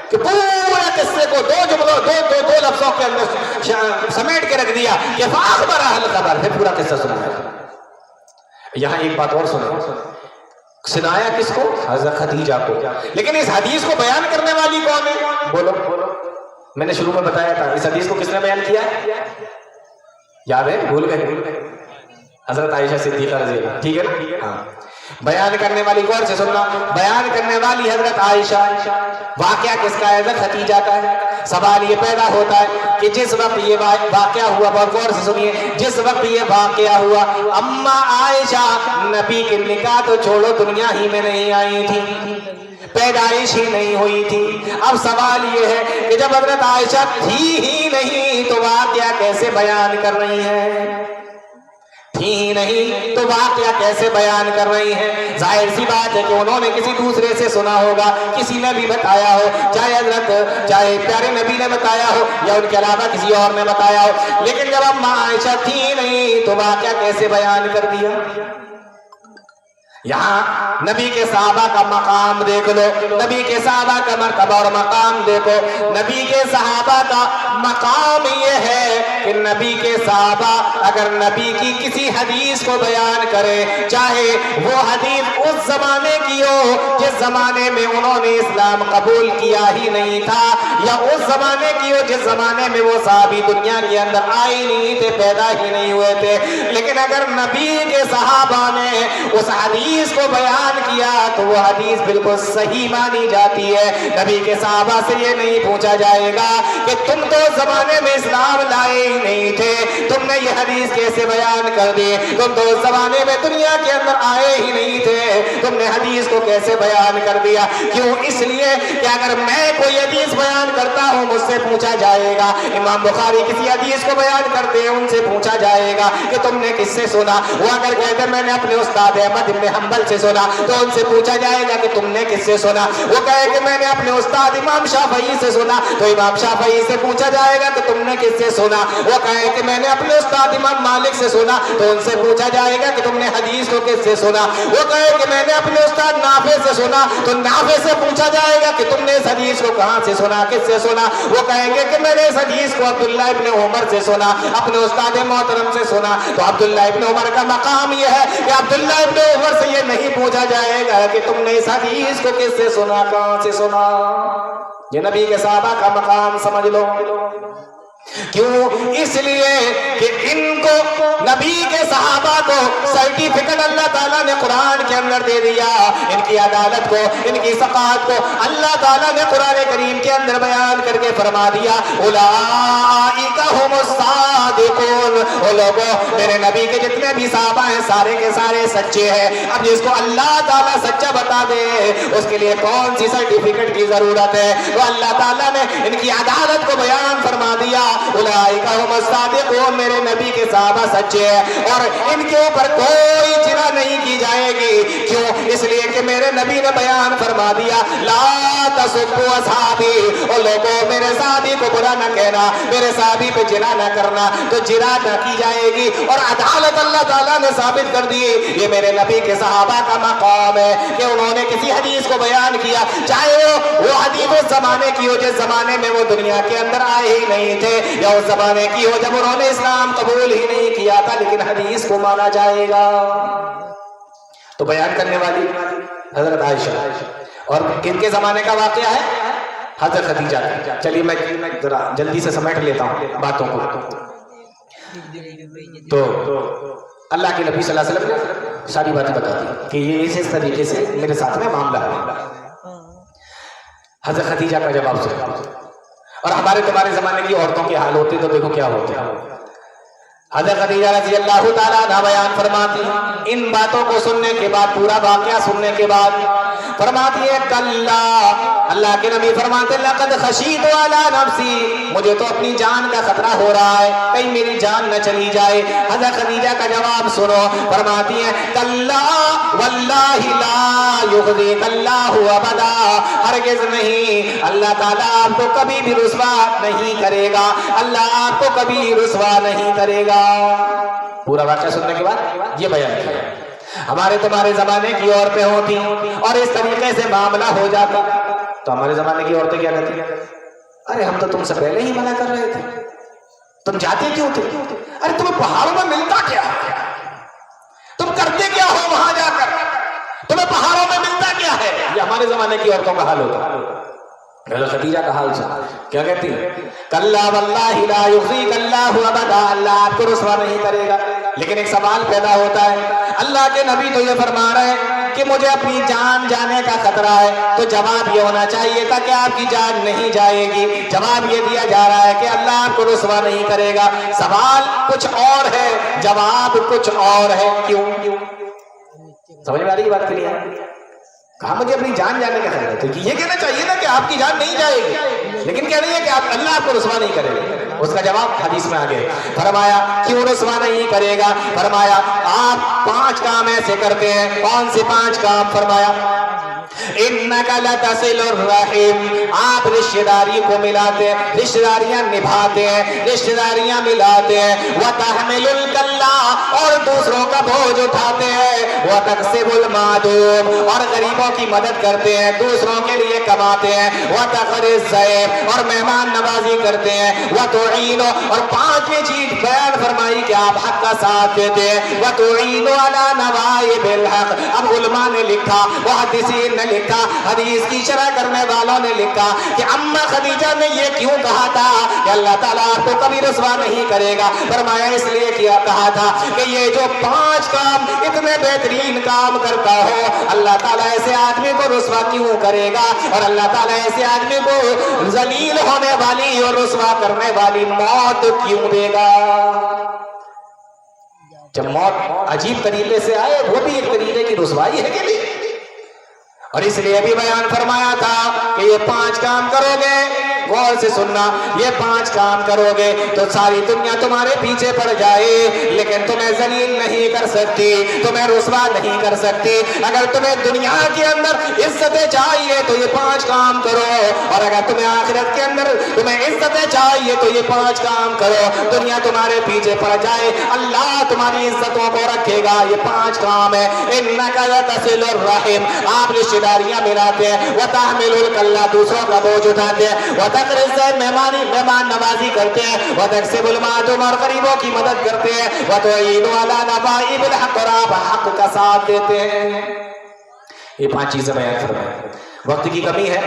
کہ پورے قصے کو 2 جملوں، دو لفظوں کے اندر سمیٹ کے رکھ دیا کہ فأخبرها الخبر. پھر پورا قصہ سنایا. یہاں ایک بات اور سنو، سنایا کس کو؟ حضرت خدیجہ کو. لیکن اس حدیث کو بیان کرنے والی کون ہے؟ بولو. میں نے شروع میں بتایا تھا اس حدیث کو کس نے بیان کیا ہے؟ یاد ہے؟ بھول گئے؟ حضرت عائشہ صدیقہ رضی اللہ، ٹھیک ہے نا؟ ہاں. بیان کرنے والی، غور سے سننا، بیان کرنے والی حضرت عائشہ. واقعہ کس کا ہے؟ حضرت خدیجہ کا ہے. سوال یہ پیدا ہوتا ہے کہ جس وقت یہ واقعہ ہوا، بہت غور سے سنیے، جس وقت یہ واقعہ ہوا اما عائشہ نبی کے نکاح تو چھوڑو، دنیا ہی میں نہیں آئی تھی، پیدائش ہی نہیں ہوئی تھی. اب سوال یہ ہے کہ جب حضرت عائشہ تھی ہی نہیں تو واقعہ کیسے بیان کر رہی ہیں؟ تھی ہی نہیں تو واقعہ کیسے بیان کر رہی ہیں؟ ظاہر سی بات ہے کہ انہوں نے کسی دوسرے سے سنا ہوگا، کسی نے بھی بتایا ہو، چاہے پیارے نبی نے بتایا ہو یا ان کے علاوہ کسی اور نے بتایا ہو. لیکن جب اما عائشہ تھی ہی نہیں تو واقعہ کیسے بیان کر دیا؟ یہاں نبی کے صحابہ کا مقام دیکھ لو، نبی کے صحابہ کا مرتبہ اور مقام دیکھو. نبی کے صحابہ کا مقام یہ ہے کہ نبی کے صحابہ اگر نبی کی کسی حدیث کو بیان کرے، چاہے وہ حدیث اس زمانے کی ہو جس زمانے میں انہوں نے اسلام قبول کیا ہی نہیں تھا، یا اس زمانے کی ہو جس زمانے میں وہ صحابی دنیا کے اندر آئے ہی نہیں تھے، پیدا ہی نہیں ہوئے تھے، لیکن اگر نبی کے صحابہ نے اس حدیث کو بیان کیا تو وہ حدیث بالکل صحیح مانی جاتی ہے۔ نبی کے صحابہ سے یہ نہیں پوچھا جائے گا کہ تم تو زمانے میں اسلام لائے ہی نہیں تھے، تم نے یہ حدیث کیسے بیان کر دی؟ تم تو زمانے میں دنیا کے اندر آئے ہی نہیں تھے، تم نے حدیث کو کیسے بیان کر دیا؟ کیوں؟ اس لیے کہ اگر میں کوئی حدیث بیان کرتا ہوں مجھ سے پوچھا جائے گا، امام بخاری کسی حدیث کو بیان کرتے ہیں ان سے پوچھا جائے گا کہ تم نے کس سے سنا؟ وہ اگر کہتے میں نے اپنے استاد احمد بن حنبل سے سنا تو ان سے پوچھا جائے گا کہ تم نے کس سے سنا؟ وہ کہے کہ میں نے اپنے استاد امام شافعی سے سنا تو امام شافعی سے پوچھا جائے گا کہ تم نے کس سے سنا؟ وہ کہے کہ میں نے اپنے استاد امام مالک سے سنا تو ان سے پوچھا جائے گا کہ تم نے حدیث کو کس سے سنا؟ وہ کہے کہ میں نے اپنے استاد نافع سے سنا تو نافع سے پوچھا جائے گا کہ تم نے اس حدیث کو کہاں سے سنا، کس سے سنا؟ وہ کہیں گے کہ میں نے اس حدیث کو عبداللہ ابن عمر سے سنا، اپنے استاد محترم سے سنا۔ تو عبداللہ ابن عمر کا مقام یہ ہے کہ عبداللہ ابن عمر سے یہ نہیں پوچھا جائے گا کہ تم نے اس حدیث کو کس سے سنا، کہاں سے سنا۔ یہ نبی کے صحابہ کا مقام سمجھ لو۔ کیوں؟ اس لیے کہ ان کو نبی کے صحابہ کو سرٹیفکیٹ اللہ تعالیٰ نے قرآن کے اندر دے دیا، ان کی عدالت کو، ان کی ثقافت کو اللہ تعالیٰ نے قرآن کریم کے اندر بیان کر کے فرما دیا اولئک ھم الصادقون۔ وہ لوگوں، میرے نبی کے جتنے بھی صحابہ ہیں سارے کے سارے سچے ہیں۔ اب جس کو اللہ تعالیٰ سچا بتا دے اس کے لیے کون سی سرٹیفکیٹ کی ضرورت ہے؟ تو اللہ تعالیٰ نے ان کی عدالت کو بیان فرما دیا اولئک ھم الصادقون، میرے نبی کے صحابہ سچے ہیں اور ان کے اوپر کوئی جرح نہیں کی جائے گی۔ کیوں؟ اس لیے کہ میرے نبی نے بیان فرما دیا لا تسبوا اصحابی، اور لوگوں میرے صحابی کو برا نہ کہنا، میرے صحابی پہ جرح نہ کرنا، تو جرح نہ کی جائے گی۔ اور عدالت اللہ تعالیٰ نے ثابت کر دی، یہ میرے نبی کے صحابہ کا مقام ہے کہ انہوں نے کسی حدیث کو بیان کیا، چاہے وہ حدیث اس زمانے کی ہو جس زمانے میں وہ دنیا کے اندر آئے ہی نہیں تھے، یا اس زمانے کی ہو جب انہوں نے اسلام قبول ہی نہیں کیا تھا، لیکن حدیث کو مانا جائے گا۔ تو بیان کرنے والی حضرت عائشہ، اور کن کے زمانے کا واقعہ ہے؟ حضرت خدیجہ کا۔ چلیے میں ذرا جلدی سے سمیٹ لیتا ہوں باتوں کو۔ تو اللہ کے نبی صلی اللہ علیہ وسلم نے ساری باتیں بتا دی کہ یہ اس طریقے سے میرے ساتھ میں معاملہ ہے۔ حضرت خدیجہ کا جواب سنا، اور ہمارے تمہارے زمانے کی عورتوں کے حال ہوتے تو دیکھو کیا ہوتے ہیں۔ حضرت خدیجہ رضی اللہ تعالیٰ عنہا بیان فرماتی ہیں، ان باتوں کو سننے کے بعد، پورا واقعہ سننے کے بعد فرماتی ہے کلا، اللہ کے نبی فرماتے ہیں لقد خشیت علی نفسی، مجھے تو اپنی جان کا خطرہ ہو رہا ہے، کہیں میری جان نہ چلی جائے۔ حضرت خدیجہ کا جواب سنو، فرماتی ہیں کلا واللہ لا یخزیک اللہ ابدا، ہرگز نہیں، اللہ تعالیٰ آپ کو کبھی بھی رسوا نہیں کرے گا، اللہ آپ کو کبھی رسوا نہیں کرے گا۔ پورا واقعہ سننے کے بعد یہ بیان کیا، ہمارے تمہارے زمانے کی عورتیں ہوتی اور اس طریقے سے معاملہ ہو جاتا تو ہمارے زمانے کی عورتیں کیا کہتی؟ ارے ہم تو تم سے پہلے ہی منع کر رہے تھے، تم جاتے کیوں تھے؟ ارے تمہیں پہاڑوں میں ملتا کیا ہے؟ تم کرتے کیا ہو وہاں جا کر؟ تمہیں پہاڑوں میں ملتا کیا ہے؟ یہ ہمارے زمانے کی عورتوں کا حال ہوتا ہے۔ حضرت خدیجہ کا حال سنا، کیا کہتی ہیں؟ کلا واللہ لا یخزیک اللہ ابدا، اللہ آپ کو رسوا نہیں کرے گا۔ لیکن ایک سوال پیدا ہوتا ہے، اللہ کے نبی تو یہ فرما رہے ہیں کہ مجھے اپنی جان جانے کا خطرہ ہے، تو جواب یہ ہونا چاہیے تھا کہ آپ کی جان نہیں جائے گی۔ جواب یہ دیا جا رہا ہے کہ اللہ آپ کو رسوا نہیں کرے گا۔ سوال کچھ اور ہے، جواب کچھ اور ہے۔ کیوں؟ سمجھ میں آ رہی ہے بات کے لیے؟ کہا مجھے اپنی جان جانے کا خطرہ ہے، تو یہ کہنا چاہیے نا کہ آپ کی جان نہیں جائے گی، لیکن کہہ رہی ہے کہ اللہ آپ کو رسوا نہیں کرے گا۔ اس کا جواب حدیث میں آگے فرمایا کیوں رسوا نہیں کرے گا؟ فرمایا آپ 5 5 کام ایسے کرتے ہیں. کون سے 5 کام؟ فرمایا اِنَّكَ لَتَصِلُ الرَّحِمَ، آپ رشتہ داری کو ملاتے ہیں، رشتہ داریاں نبھاتے ہیں، رشتہ داریاں ملاتے ہیں. وَتَحْمِلُ الْكَلَّةَ، اور دوسروں کا بوجھ اٹھاتے ہیں. وَتَكْسِبُ الْمَعْدُومَ، اور غریبوں کی مدد کرتے ہیں، دوسروں کے لیے کماتے ہیں. وَتَقْرِي الضَّيْفَ، اور مہمان نوازی کرتے ہیں. وَتُعِينُ، اور 5ویں چیز بیان فرمائی کہ آپ حق کا ساتھ دیتے ہیں. وَتُعِينُ عَلَى نَوَائِبِ الْحَقِّ، اب علماء نے لکھا، محدثین نے لکھا، حدیث کی شرح کرنے والوں نے لکھا کہ اما خدیجہ نے یہ کیوں کہا تھا کہ اللہ تعالیٰ آپ کو کبھی رسوا نہیں کرے گا؟ فرمایا اس لیے کیا کہا تھا کہ یہ جو 5 کام اتنے بہترین کام کرتا ہو، اللہ تعالیٰ ایسے آدمی کو رسوا کیوں کرے گا؟ اور اللہ تعالیٰ ایسے آدمی کو ذلیل ہونے والی اور رسوا کرنے والی موت کیوں دے گا؟ جب موت عجیب طریقے سے آئے، وہ بھی ایک طریقے کی رسوائی ہے کہ نہیں؟ اور اس لیے بھی بیان فرمایا تھا کہ یہ 5 کام کرو گے، غور سے سننا، یہ 5 کام کرو گے تو ساری دنیا تمہارے پیچھے پڑ جائے لیکن تمہیں ذلیل نہیں کر سکتی، تمہیں رسوا نہیں کر سکتی. اگر تمہیں دنیا کے اندر عزتیں چاہیے تو یہ 5 کام کرو، اور اگر تمہیں آخرت کے اندر تمہیں عزتیں چاہیے تو یہ 5 کام کرو. دنیا تمہارے پیچھے پڑ جائے، اللہ تمہاری عزتوں کو رکھے گا. یہ 5 کام ہے. اِنَّكَ لَتَصِلُ الرَّحِمَ، آپ رشتہ داریاں ملاتے ہیں. وَتَحْمِلُ الْكَلَّةَ، دوسروں کا بوجھ اٹھاتے ہیں. وَتَقْرِي الضَّيْفَ، مہمان نوازی کرتے ہیں. وَتَكْسِبُ الْمَعْدُومَ، اور غریبوں کی مدد کرتے ہیں. وَتُعِينُ عَلَى نَوَائِبِ الْحَقِّ، اور آپ حق کا ساتھ دیتے ہیں. یہ 5 چیزیں بیان فرمائیں. وقت کی کمی ہے،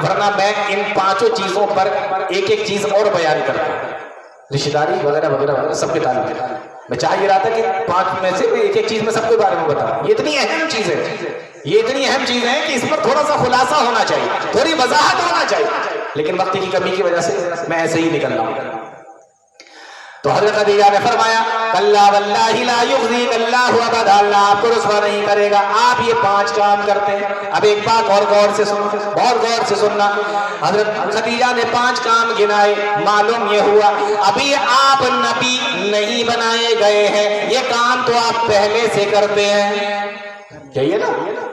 ورنہ میں ان 5 چیزوں پر ایک ایک چیز اور بیان کرتا ہوں، رشتہ داری وغیرہ وغیرہ وغیرہ سب کے تعلق ہے. میں چاہ یہ رہا تھا کہ 5 میں سے ایک ایک چیز میں سب کے بارے میں بتاؤں. یہ اتنی اہم چیز ہے، یہ اتنی اہم چیز ہے کہ اس پر تھوڑا سا خلاصہ ہونا چاہیے، تھوڑی وضاحت ہونا چاہیے، لیکن وقت کی کمی کی وجہ سے میں ایسے ہی نکل رہا ہوں. تو حضرت خدیجہ نے فرمایا کلا واللہ لا یخزیک اللہ ابدا، اللہ آپ کو رسوا نہیں کرے گا. آپ یہ 5 کام کرتے ہیں. اب ایک بات اور غور سے سنو، بہت غور سے سننا. حضرت خدیجہ نے 5 کام گنائے. معلوم یہ ہوا ابھی آپ نبی نہیں بنائے گئے ہیں، یہ کام تو آپ پہلے سے کرتے ہیں. یہی ہے نا،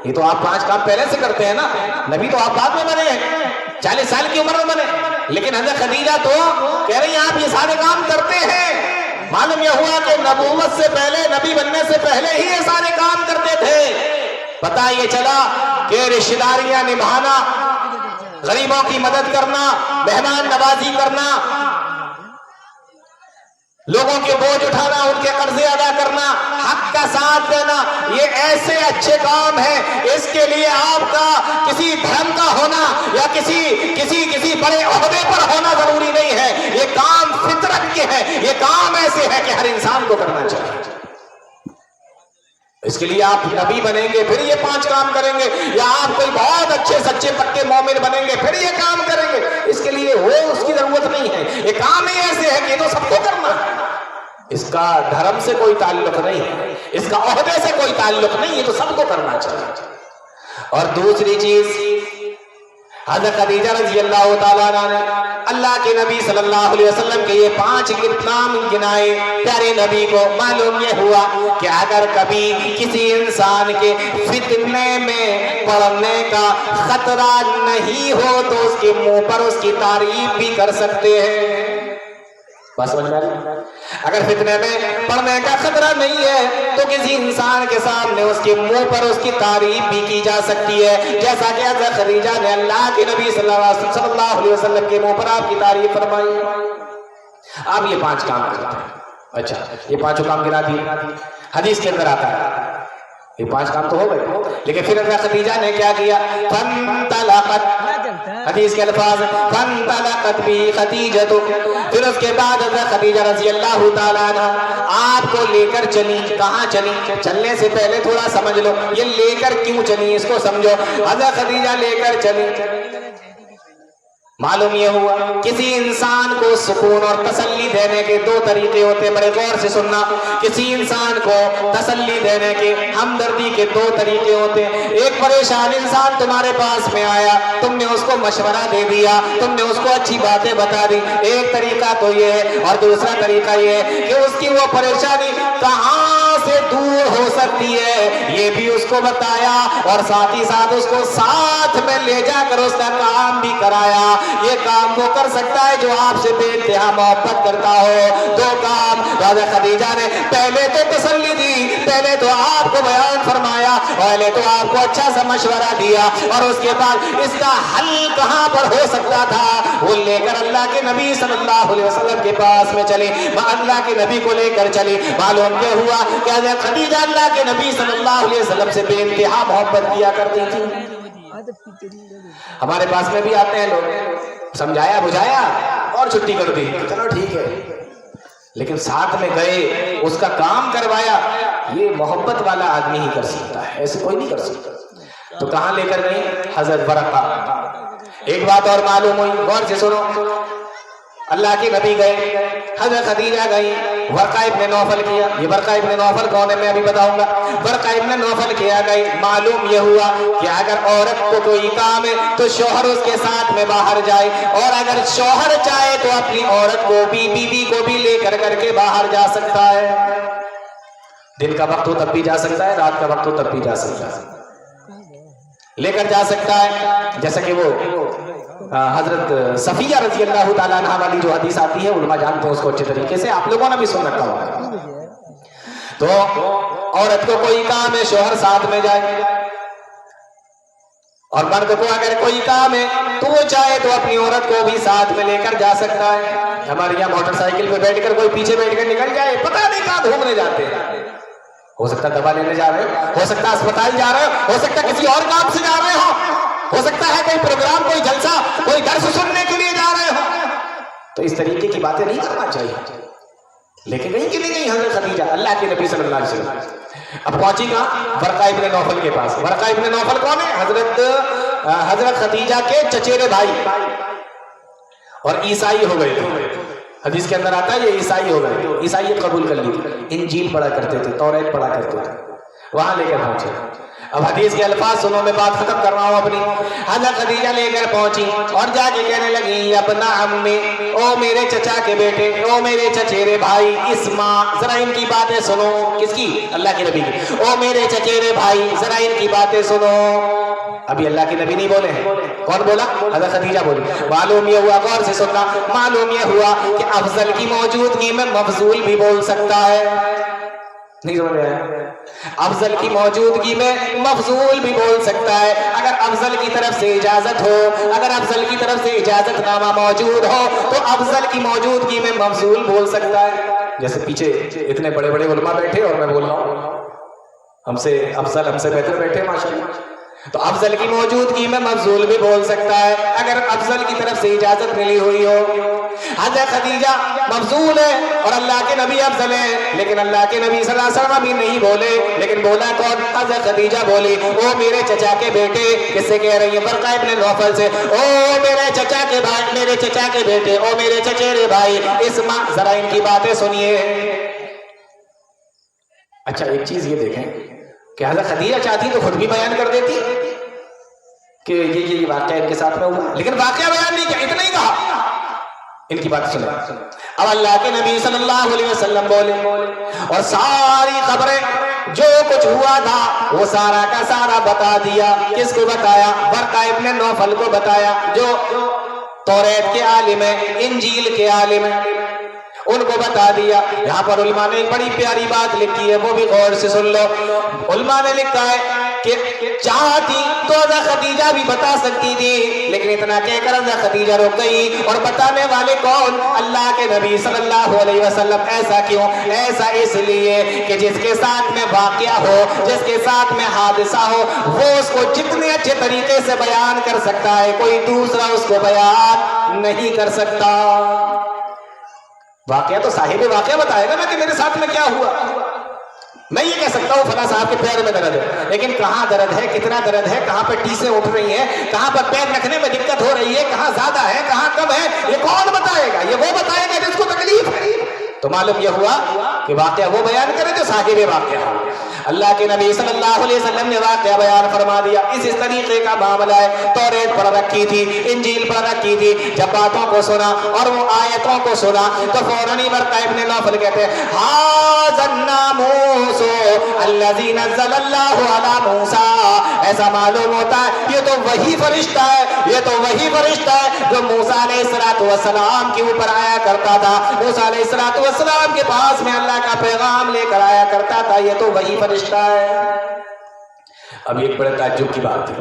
یہ تو آپ 5 کام پہلے سے کرتے ہیں نا. نبی تو آپ بعد میں بنے ہیں، 40 سال کی عمر میں بنے، لیکن حضرت خدیجہ تو کہہ رہی ہیں آپ یہ سارے کام کرتے ہیں. معلوم یہ ہوا کہ نبوت سے پہلے، نبی بننے سے پہلے ہی یہ سارے کام کرتے تھے. پتہ یہ چلا کہ رشتہ داریاں نبھانا، غریبوں کی مدد کرنا، مہمان نوازی کرنا، لوگوں کے بوجھ اٹھانا، ان کے قرضے ادا کرنا، حق کا ساتھ دینا، یہ ایسے اچھے کام ہیں. اس کے لیے آپ کا کسی دھرم کا ہونا یا کسی بڑے عہدے پر ہونا ضروری نہیں ہے. یہ کام فطرت کے ہیں، یہ کام ایسے ہے کہ ہر انسان کو کرنا چاہیے. اس کے لیے آپ نبی بنیں گے پھر یہ 5 کام کریں گے، یا آپ کوئی بہت اچھے سچے پکے مومن بنیں گے پھر یہ کام کریں گے. اس کے لیے اس کی ضرورت نہیں ہے. یہ کام ہی ایسے ہے کہ یہ تو سب کو کرنا ہے. اس کا دھرم سے کوئی تعلق نہیں ہے، اس کا عہدے سے کوئی تعلق نہیں، یہ تو سب کو کرنا چاہیے. اور دوسری چیز، حضرت خدیجہ رضی اللہ تعالیٰ عنہ نے اللہ کے نبی صلی اللہ علیہ وسلم کے یہ 5 کام گنائے. پیارے نبی کو معلوم یہ ہوا کہ اگر کبھی کسی انسان کے فتنے میں پڑنے کا خطرہ نہیں ہو تو اس کے منہ پر اس کی تعریف بھی کر سکتے ہیں. بس سمجھ میں آ رہی؟ اگر فتنے میں پڑنے کا خطرہ نہیں ہے تو کسی انسان کے سامنے اس کے منہ پر اس کی تعریف بھی کی جا سکتی ہے، جیسا کہ حضرت خدیجہ نے اللہ کے نبی صلی اللہ علیہ وسلم کے منہ پر آپ کی تعریف فرمائی. آپ یہ 5 کام کرتے ہیں. اچھا، یہ 5 کام گنا دیے. حدیث کے اندر آتا ہے یہ 5 کام تو ہو گئے، لیکن پھر حضرت خدیجہ نے کیا کیا؟ فانطلقت، حدیث کے الفاظ فانطلقت بی خدیجہ، پھر اس کے بعد حضرت خدیجہ رضی اللہ تعالیٰ عنہ آپ کو لے کر چلی. کہاں چلی؟ چلنے سے پہلے تھوڑا سمجھ لو یہ لے کر کیوں چلی، اس کو سمجھو. حضرت خدیجہ لے کر چلی. معلوم یہ ہوا کسی انسان کو سکون اور تسلی دینے کے 2 طریقے ہوتے ہیں. بڑے غور سے سننا. کسی انسان کو تسلی دینے کے، ہمدردی کے 2 طریقے ہوتے ہیں. ایک پریشان انسان تمہارے پاس میں آیا، تم نے اس کو مشورہ دے دیا، تم نے اس کو اچھی باتیں بتا دی، ایک طریقہ تو یہ ہے. اور دوسرا طریقہ یہ ہے کہ اس کی وہ پریشانی کہاں سے دور ہو سکتی ہے یہ بھی اس کو بتایا، اور ساتھ ہی ساتھ اس کو ساتھ میں لے جا کر اس کا کام بھی کرایا۔ یہ کام وہ کر سکتا ہے جو آپ سے بے انتہا محبت کرتا ہو۔ دو کام حضرت خدیجہ نے پہلے تو تسلی دی، پہلے تو آپ کو بیان فرمایا، پہلے تو آپ کو اچھا سا مشورہ دیا، اور اس کے بعد اس کا حل کہاں پر ہو سکتا تھا وہ لے کر اللہ کے نبی صلی اللہ علیہ وسلم کے پاس میں چلی، اللہ کے نبی کو لے کر چلی۔ معلوم یہ ہوا کہ حضرت خدیجہ اللہ کے نبی صلی اللہ علیہ وسلم سے بے انتہا محبت کیا کرتی تھی۔ ہمارے پاس میں بھی آتے ہیں لوگ، سمجھایا بجھایا اور چھٹی کر دی، چلو ٹھیک ہے، لیکن ساتھ میں گئے اس کا کام کروایا، یہ محبت والا آدمی ہی کر سکتا ہے، ایسے کوئی نہیں کر سکتا۔ تو کہاں لے کر گئی؟ حضرت ورقہ۔ ایک بات اور معلوم ہوئی، غور سے سنو، اللہ کے نبی گئے، حضرت خدیجہ گئی، ورقہ ابن نوفل کیا۔ یہ ورقہ ابن نوفل کون ہے میں ابھی بتاؤں گا۔ ورقہ ابن نوفل کیا گئی، معلوم یہ ہوا کہ اگر عورت کو کوئی کام ہے تو شوہر اس کے ساتھ میں باہر جائے، اور اگر شوہر چاہے تو اپنی عورت کو بھی، بیوی کو بھی لے کر کے باہر جا سکتا ہے۔ دن کا وقت ہو تب بھی جا سکتا ہے، رات کا وقت ہو تب بھی جا سکتا ہے، لے کر جا سکتا ہے۔ جیسا کہ وہ حضرت صفیہ رضی اللہ تعالیٰ عنہ والی جو حدیث آتی ہے، علماء جانتے ہیں اس کو اچھے طریقے سے، آپ لوگوں نے بھی سن رکھا ہوگا۔ تو عورت کو کوئی کام ہے شوہر ساتھ میں جائے، اور مرد کو اگر کوئی کام ہے تو وہ چاہے تو اپنی عورت کو بھی ساتھ میں لے کر جا سکتا ہے۔ ہمارے یہاں موٹر سائیکل پہ بیٹھ کر کوئی پیچھے بیٹھ کر نکل جائے، پتہ نہیں کہاں گھومنے جاتے ہیں، ہو سکتا دوا لینے جا رہے ہو سکتا اسپتال جا رہے ہو سکتا کسی اور کام سے جا رہے ہو سکتا ہے کوئی پروگرام، کوئی جلسہ، کوئی درس سننے کے لیے جا رہے ہو۔ تو اس طریقے کی باتیں نہیں کرنا چاہیے۔ لیکن نہیں کہ نہیں حضرت خدیجہ اللہ کے نبی صلی اللہ علیہ وسلم اب پہنچی کہاں؟ ورقہ ابن نوفل کے پاس۔ ورقہ ابن نوفل کون ہے؟ حضرت خدیجہ کے چچیرے بھائی، اور عیسائی ہو گئے تھے۔ حدیث کے اندر آتا ہے یہ عیسائی ہو گئے، عیسائیت قبول کر لی تھی، انجیل پڑھا کرتے تھے، توریت پڑھا کرتے تھے، وہاں لے کر پہنچے۔ اب حدیث کے الفاظ سنو، میں بات ختم کر رہا ہوں اپنی۔ حضرت خدیجہ لے کر پہنچی اور جا کے کہنے لگی، اپنا عمی، او میرے چچا کے بیٹے، او میرے چچیرے بھائی، اسما، ذرا ان کی باتیں سنو۔ کس کی؟ اللہ کے نبی کی۔ او میرے چچیرے بھائی، ذرا ان کی باتیں سنو۔ ابھی اللہ کے نبی نہیں بولے ہیں، کون بولا؟ حضرت خدیجہ بولی۔ معلوم یہ ہوا، غور سے سننا، معلوم یہ ہوا کہ افضل کی موجودگی میں مفضول بھی بول سکتا ہے۔ نہیں سمجھ رہے ہیں؟ افضل کی موجودگی میں مفضول بھی بول سکتا ہے۔ اگر افضل کی طرف سے اجازت ہو، اگر افضل کی طرف سے اجازت نامہ موجود ہو تو افضل کی موجودگی میں مفضول بول سکتا ہے۔ جیسے پیچھے اتنے بڑے بڑے علماء بیٹھے اور میں بول رہا ہوں، ہم سے افضل، ہم سے بہتر بیٹھے ماشاءاللہ، تو افضل کی موجودگی میں مفضول بھی بول سکتا ہے اگر افضل کی طرف سے اجازت ملی ہوئی ہو۔ حضرت خدیجہ مفضول ہے اور اللہ کے نبی افضل ہے، لیکن اللہ کے نبی صلی اللہ علیہ وسلم بھی نہیں بولے، لیکن بولا کون؟ حضرت خدیجہ بولی، او میرے چچا کے بیٹے۔ کس سے کہہ رہی ہے؟ ورقہ ابن نوفل سے۔ او میرے چچا کے بھائی، میرے چچا کے بیٹے، او میرے چچیرے بھائی، اسما، ذرا ان کی باتیں سنیے۔ اچھا ایک چیز یہ دیکھیں کہ حضرت خدیجہ چاہتی تو خود بھی بیان کر دیتی کہ یہ واقعہ ان کے ساتھ میں ہوا، لیکن واقعہ بیان نہیں کیا، اتنا ہی کہا۔ ان کی بات سنیں۔ اب اللہ کے نبی صلی اللہ علیہ وسلم بولے اور ساری خبریں جو کچھ ہوا تھا وہ سارا کا سارا بتا دیا۔ کس کو بتایا؟ ورقہ ابن نوفل کو بتایا، جو توریت کے عالم ہیں، انجیل کے عالم ہیں، ان کو بتا دیا۔ یہاں پر علماء نے ایک بڑی پیاری بات لکھی ہے، وہ بھی غور سے سن لو۔ علماء نے لکھا ہے کہ چاہتی تو حضرت خدیجہ بھی بتا سکتی تھی، لیکن اتنا کہہ کر حضرت خدیجہ رک گئی، اور بتانے والے کون؟ اللہ کے نبی صلی اللہ علیہ وسلم۔ ایسا کیوں؟ ایسا اس لیے کہ جس کے ساتھ میں واقعہ ہو، جس کے ساتھ میں حادثہ ہو، وہ اس کو جتنے اچھے طریقے سے بیان کر سکتا ہے، کوئی دوسرا اس کو بیان نہیں کر سکتا۔ واقعہ تو صاحب واقعہ بتائے گا نا کہ میرے ساتھ میں کیا ہوا۔ میں یہ کہہ سکتا ہوں فلاں صاحب کے پیر میں درد ہے، لیکن کہاں درد ہے، کتنا درد ہے، کہاں پر ٹیسیں اٹھ رہی ہیں، کہاں پر پیر رکھنے میں دقت ہو رہی ہے، کہاں زیادہ ہے، کہاں کم ہے، یہ کون بتائے گا؟ یہ وہ بتائے گا جس کو تکلیف ہے۔ تو معلوم یہ ہوا کہ واقعہ وہ بیان کرے جو صاحب واقعہ ہو۔ اللہ کے نبی صلی اللہ علیہ وسلم نے واقعہ بیان فرما دیا. اس طریقے کا معاملہ ہے. توریت پڑھ رکھی تھی, انجیل پڑھ رکھی تھی. جب باتوں کو سنا اور وہ آیتوں کو سنا تو فوراً ہی برقع ابن نوفل کہتے ہیں ھذا الناموس الذی نزل اللہ علی موسیٰ. ایسا معلوم ہوتا ہے یہ تو وہی فرشتہ ہے, یہ تو وہی فرشتہ ہے جو موسیٰ علیہ السلام کے اوپر آیا کرتا تھا. موسیٰ علیہ السلام کے پاس میں اللہ کا پیغام لے کر آیا کرتا تھا. یہ تو وہی فرشتہ ہے. اب ایک بڑے تعجب کی بات تھی.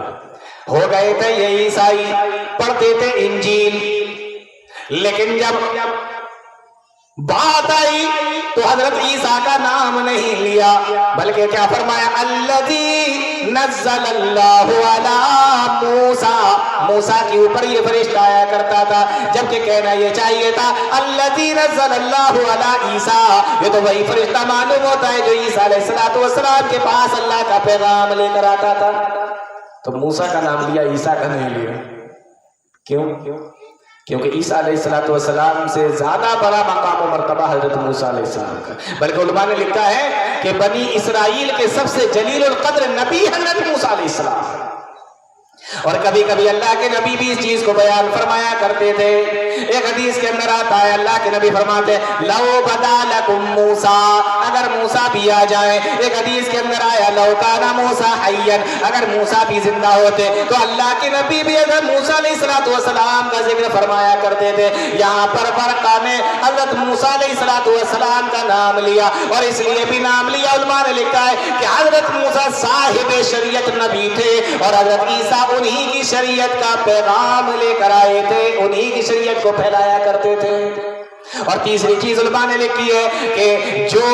ہو گئے تھے یہ عیسائی, پڑھتے تھے انجیل, لیکن جب بات آئی تو حضرت عیسیٰ کا نام نہیں لیا, بلکہ کیا فرمایا الذی نزل اللہ علی موسیٰ. موسیٰ کے اوپر یہ فرشتہ آیا کرتا تھا, جبکہ کہنا یہ چاہیے تھا الذی نزل اللہ علی عیسیٰ. یہ تو وہی فرشتہ معلوم ہوتا ہے جو عیسیٰ علیہ السلام کے پاس اللہ کا پیغام لے کر آتا تھا. تو موسیٰ کا نام لیا, عیسیٰ کا نہیں لیا. کیوں؟ کیونکہ عیسیٰ علیہ السلام سے زیادہ بڑا مقام و مرتبہ حضرت موسیٰ علیہ السلام کا. بلکہ علماء نے لکھا ہے کہ بنی اسرائیل کے سب سے جلیل القدر نبی حضرت موسیٰ علیہ السلام. اور کبھی کبھی اللہ کے نبی بھی اس چیز کو بیان فرمایا کرتے تھے. ایک حدیث کے اندر آتا ہے اللہ کے نبی فرماتے لو بدا لکم موسیٰ, اگر موسیٰ بھی آ جائیں. ایک حدیث کے اندر آیا لو کان موسیٰ حیا, اگر موسیٰ بھی زندہ ہوتے. تو اللہ کے نبی بھی حضرت موسیٰ علیہ السلام کا ذکر فرمایا کرتے تھے. یہاں پر برقع نے حضرت موسیٰ علیہ السلام کا نام لیا, اور اس لیے بھی نام لیا علماء نے لکھا ہے کہ حضرت موسیٰ صاحب شریعت نبی تھے, اور حضرت عیسیٰ انہی کی شریعت کا پیغام لے کر آئے تھے, انہی کی شریعت کو پھیلایا کرتے تھے. اور تیسری چیز علماء نے لکھی ہے کہ جو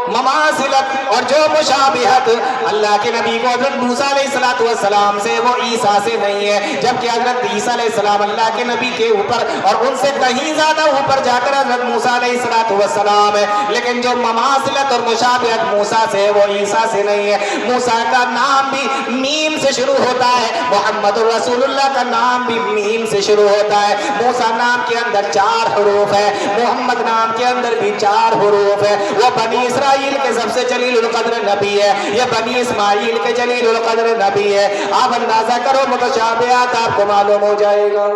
مماثلت اور جو مشابہت اللہ کے نبی کو حضرت موسیٰ علیہ السلام سے وہ عیسیٰ سے نہیں ہے, جبکہ حضرت عیسیٰ علیہ السلام اللہ کے نبی کے اوپر اور ان سے کہیں زیادہ اوپر جا کر حضرت موسیٰ علیہ السلام ہے. لیکن جو مماثلت اور مشابہت موسیٰ سے ہے وہ عیسیٰ سے نہیں ہے. موسیٰ کا نام بھی میم سے شروع ہوتا ہے, محمد رسول اللہ کا نام بھی میم سے شروع ہوتا ہے. موسیٰ نام کے اندر 4 حروف ہے, محمد نام کے اندر بھی 4 حروف ہے. وہ بنی اسرائیل کے سب سے جلیل القدر نبی ہے, یہ بنی اسماعیل کے جلیل القدر نبی ہے. آپ اندازہ کرو متشابہات آپ کو معلوم ہو جائے گا.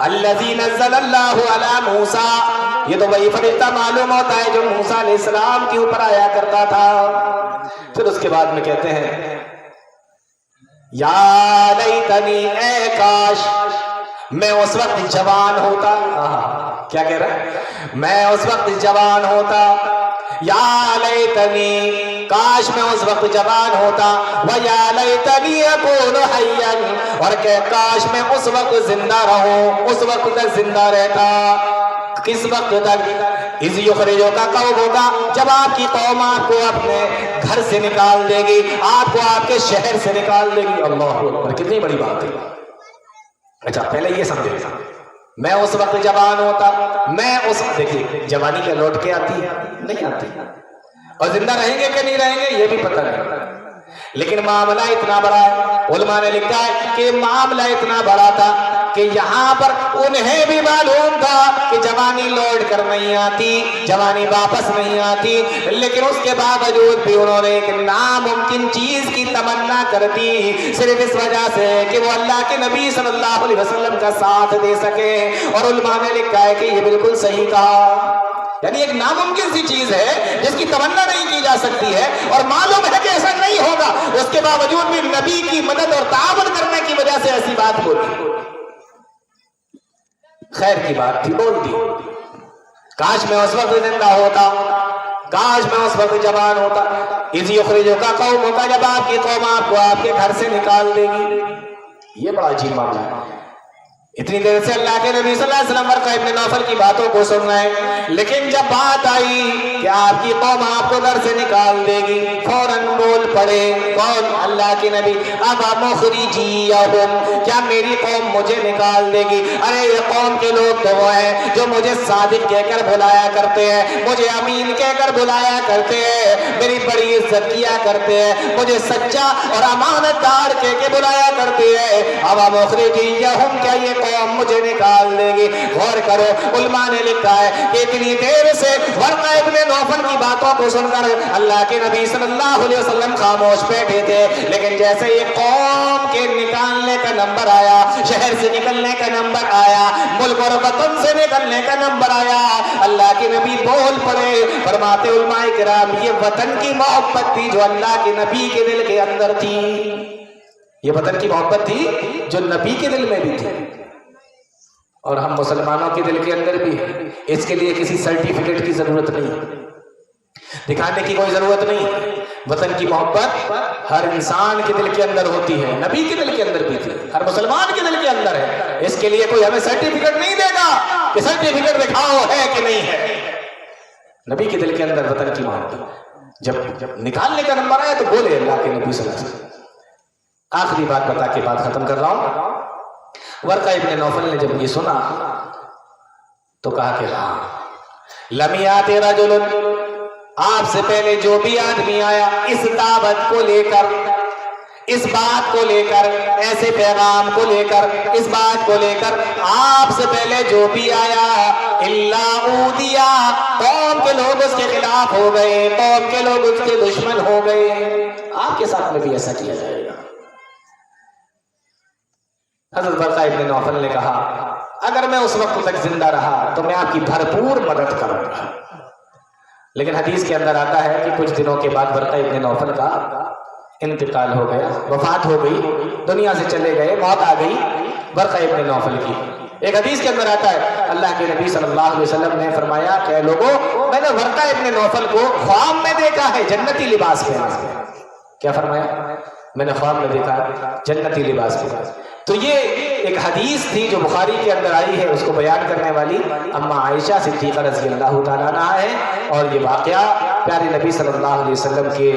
الذی نزل اللہ علی موسیٰ, یہ تو وہی فرشتہ معلوم ہوتا ہے جو موسیٰ علیہ السلام کے اوپر آیا کرتا تھا. پھر اس کے بعد میں کہتے ہیں یا لیتنی, اے کاش میں اس وقت جوان ہوتا. کیا کہہ رہا ہے؟ میں اس وقت جوان ہوتا. یا لیتنی, کاش میں اس وقت جوان ہوتا. ویا لیتنی اکون حیا, اور کہ کاش میں اس وقت زندہ رہوں, اس وقت تک زندہ رہتا. کس وقت تک؟ اذ یخرجک قومک, جب آپ کی قوم آپ کو اپنے گھر سے نکال دے گی, آپ کو آپ کے شہر سے نکال دے گی. اللہ اکبر, کتنی بڑی بات ہے. اچھا پہلے یہ سمجھے, میں اس وقت جوان ہوتا. میں اس وقت, دیکھیے جوانی کیا لوٹ کے آتی ہے؟ نہیں آتی. اور زندہ رہیں گے کہ نہیں رہیں گے یہ بھی پتہ نہیں, لیکن معاملہ اتنا بڑا ہے. علماء نے لکھا ہے کہ معاملہ اتنا بڑا تھا کہ یہاں پر انہیں بھی معلوم تھا کہ جوانی لوٹ کر نہیں آتی, جوانی واپس نہیں آتی, لیکن اس کے باوجود بھی انہوں نے ایک ناممکن چیز کی تمنا کر دی, صرف اس وجہ سے کہ وہ اللہ کے نبی صلی اللہ علیہ وسلم کا ساتھ دے سکے. اور علماء نے لکھا ہے کہ یہ بالکل صحیح کہا, یعنی ایک ناممکن سی چیز ہے جس کی تمنا نہیں کی جا سکتی ہے, اور معلوم ہے کہ ایسا نہیں ہوگا, اس کے باوجود بھی نبی کی مدد اور تعاون کرنے کی وجہ سے ایسی بات بولی. خیر کی بات تھی, بول دی. کاش میں اس وقت زندہ ہوتا, کاش میں اس وقت جوان ہوتا. اذ یخرجک قومک, جب آپ کی قوم آپ کو آپ کے گھر سے نکال دے گی. یہ بڑا عجیب معاملہ ہے. اتنی دیر سے اللہ کے نبی صلی اللہ علیہ وسلم برقع ابن نوفل کی باتوں کو سن رہے ہیں, لیکن جب بات آئی کہ آپ کی قوم آپ کو گھر سے نکال دے گی, فوراً بول پڑے. کون؟ اللہ کے نبی. اب مخرجیہم, کیا میری قوم مجھے نکال دے گی؟ ارے یہ قوم کے لوگ تو وہ ہیں جو مجھے صادق کہہ کر بلایا کرتے ہیں, مجھے امین کہہ کر بلایا کرتے ہیں, میری بڑی عزت کیا کرتے ہیں, مجھے سچا اور امانت دار کہہ کے بلایا کرتی ہے اب مخرجیہم، کیا یہ قوم مجھے نکال دے گی؟ غور کرو، علماء نے لکھا ہے کہ اتنی دیر سے ورقہ ابن نوفل کی باتوں کو سن کر اللہ کے نبی صلی اللہ علیہ وسلم خاموش بیٹھے تھے، لیکن جیسے یہ قوم کے نکالنے کا نمبر آیا، شہر سے نکلنے کا نمبر آیا، ملک اور وطن سے نکلنے کا نمبر آیا، اللہ کے نبی بول پڑے۔ فرماتے علماء کرام یہ وطن کی محبت تھی جو اللہ کے نبی کے دل کے اندر تھی، یہ وطن کی محبت تھی جو نبی کے دل میں بھی تھی، اور ہم مسلمانوں کے دل کے اندر بھی ہے۔ اس کے لیے کسی سرٹیفکیٹ کی ضرورت نہیں، دکھانے کی کوئی ضرورت نہیں۔ وطن کی محبت ہر انسان کے دل کے اندر ہوتی ہے، نبی کے دل کے اندر بھی تھی، ہر مسلمان کے دل کے اندر ہے۔ اس کے لیے کوئی ہمیں سرٹیفکیٹ نہیں دے گا کہ سرٹیفکیٹ دکھاؤ ہے کہ نہیں ہے۔ نبی کے دل کے اندر وطن کی محبت، جب نکالنے کا نمبر آیا تو بولے اللہ کے نبی صلی اللہ علیہ وسلم۔ آخری بات بتا کے بات ختم کر رہا ہوں۔ ورقہ ابن نوفل نے جب یہ سنا تو کہا کہ ہاں لم یات رجل، آپ سے پہلے جو بھی آدمی آیا اس دعوت کو لے کر، اس بات کو لے کر، ایسے پیغام کو لے کر، اس بات کو لے کر آپ سے پہلے جو بھی آیا الا اودیا، قوم کے لوگ اس کے خلاف ہو گئے، قوم کے لوگ اس کے دشمن ہو گئے۔ آپ کے ساتھ میں بھی ایسا کیا جائے گا۔ حضرت ورقہ ابن نوفل نے کہا اگر میں اس وقت تک زندہ رہا تو میں آپ کی بھرپور مدد کروں گا، لیکن حدیث کے اندر آتا ہے کہ کچھ دنوں کے بعد ورقہ ابن نوفل کا انتقال ہو گیا، وفات ہو گئی، دنیا سے چلے گئے، موت آ گئی ورقہ ابن نوفل کی۔ ایک حدیث کے اندر آتا ہے اللہ کے نبی صلی اللہ علیہ وسلم نے فرمایا کہ لوگوں میں نے ورقہ ابن نوفل کو خواب میں دیکھا ہے جنتی لباس پہنے۔ کیا فرمایا؟ میں نے خواب میں دیکھا جنتی لباس پہنے۔ تو یہ ایک حدیث تھی جو بخاری کے اندر آئی ہے، اس کو بیان کرنے والی اما عائشہ صدیقہ رضی اللہ تعالیٰ عنہ ہے، اور یہ واقعہ پیارے نبی صلی اللہ علیہ وسلم کے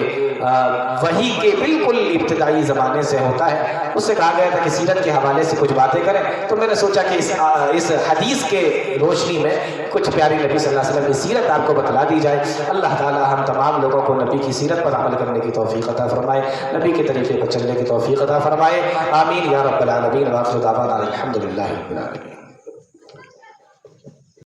وحی کے بالکل ابتدائی زمانے سے ہوتا ہے۔ اس سے کہا گیا تھا کہ سیرت کے حوالے سے کچھ باتیں کریں، تو میں نے سوچا کہ اس حدیث کے روشنی میں کچھ پیارے نبی صلی اللہ علیہ وسلم کی سیرت آپ کو بتلا دی جائے۔ اللہ تعالیٰ ہم تمام لوگوں کو نبی کی سیرت پر عمل کرنے کی توفیق عطا فرمائے، نبی کے طریقے پر چلنے کی توفیق عطا فرمائے، آمین یا رب العالمین۔ وآخر دعوانا الحمدللہ رب العالمین۔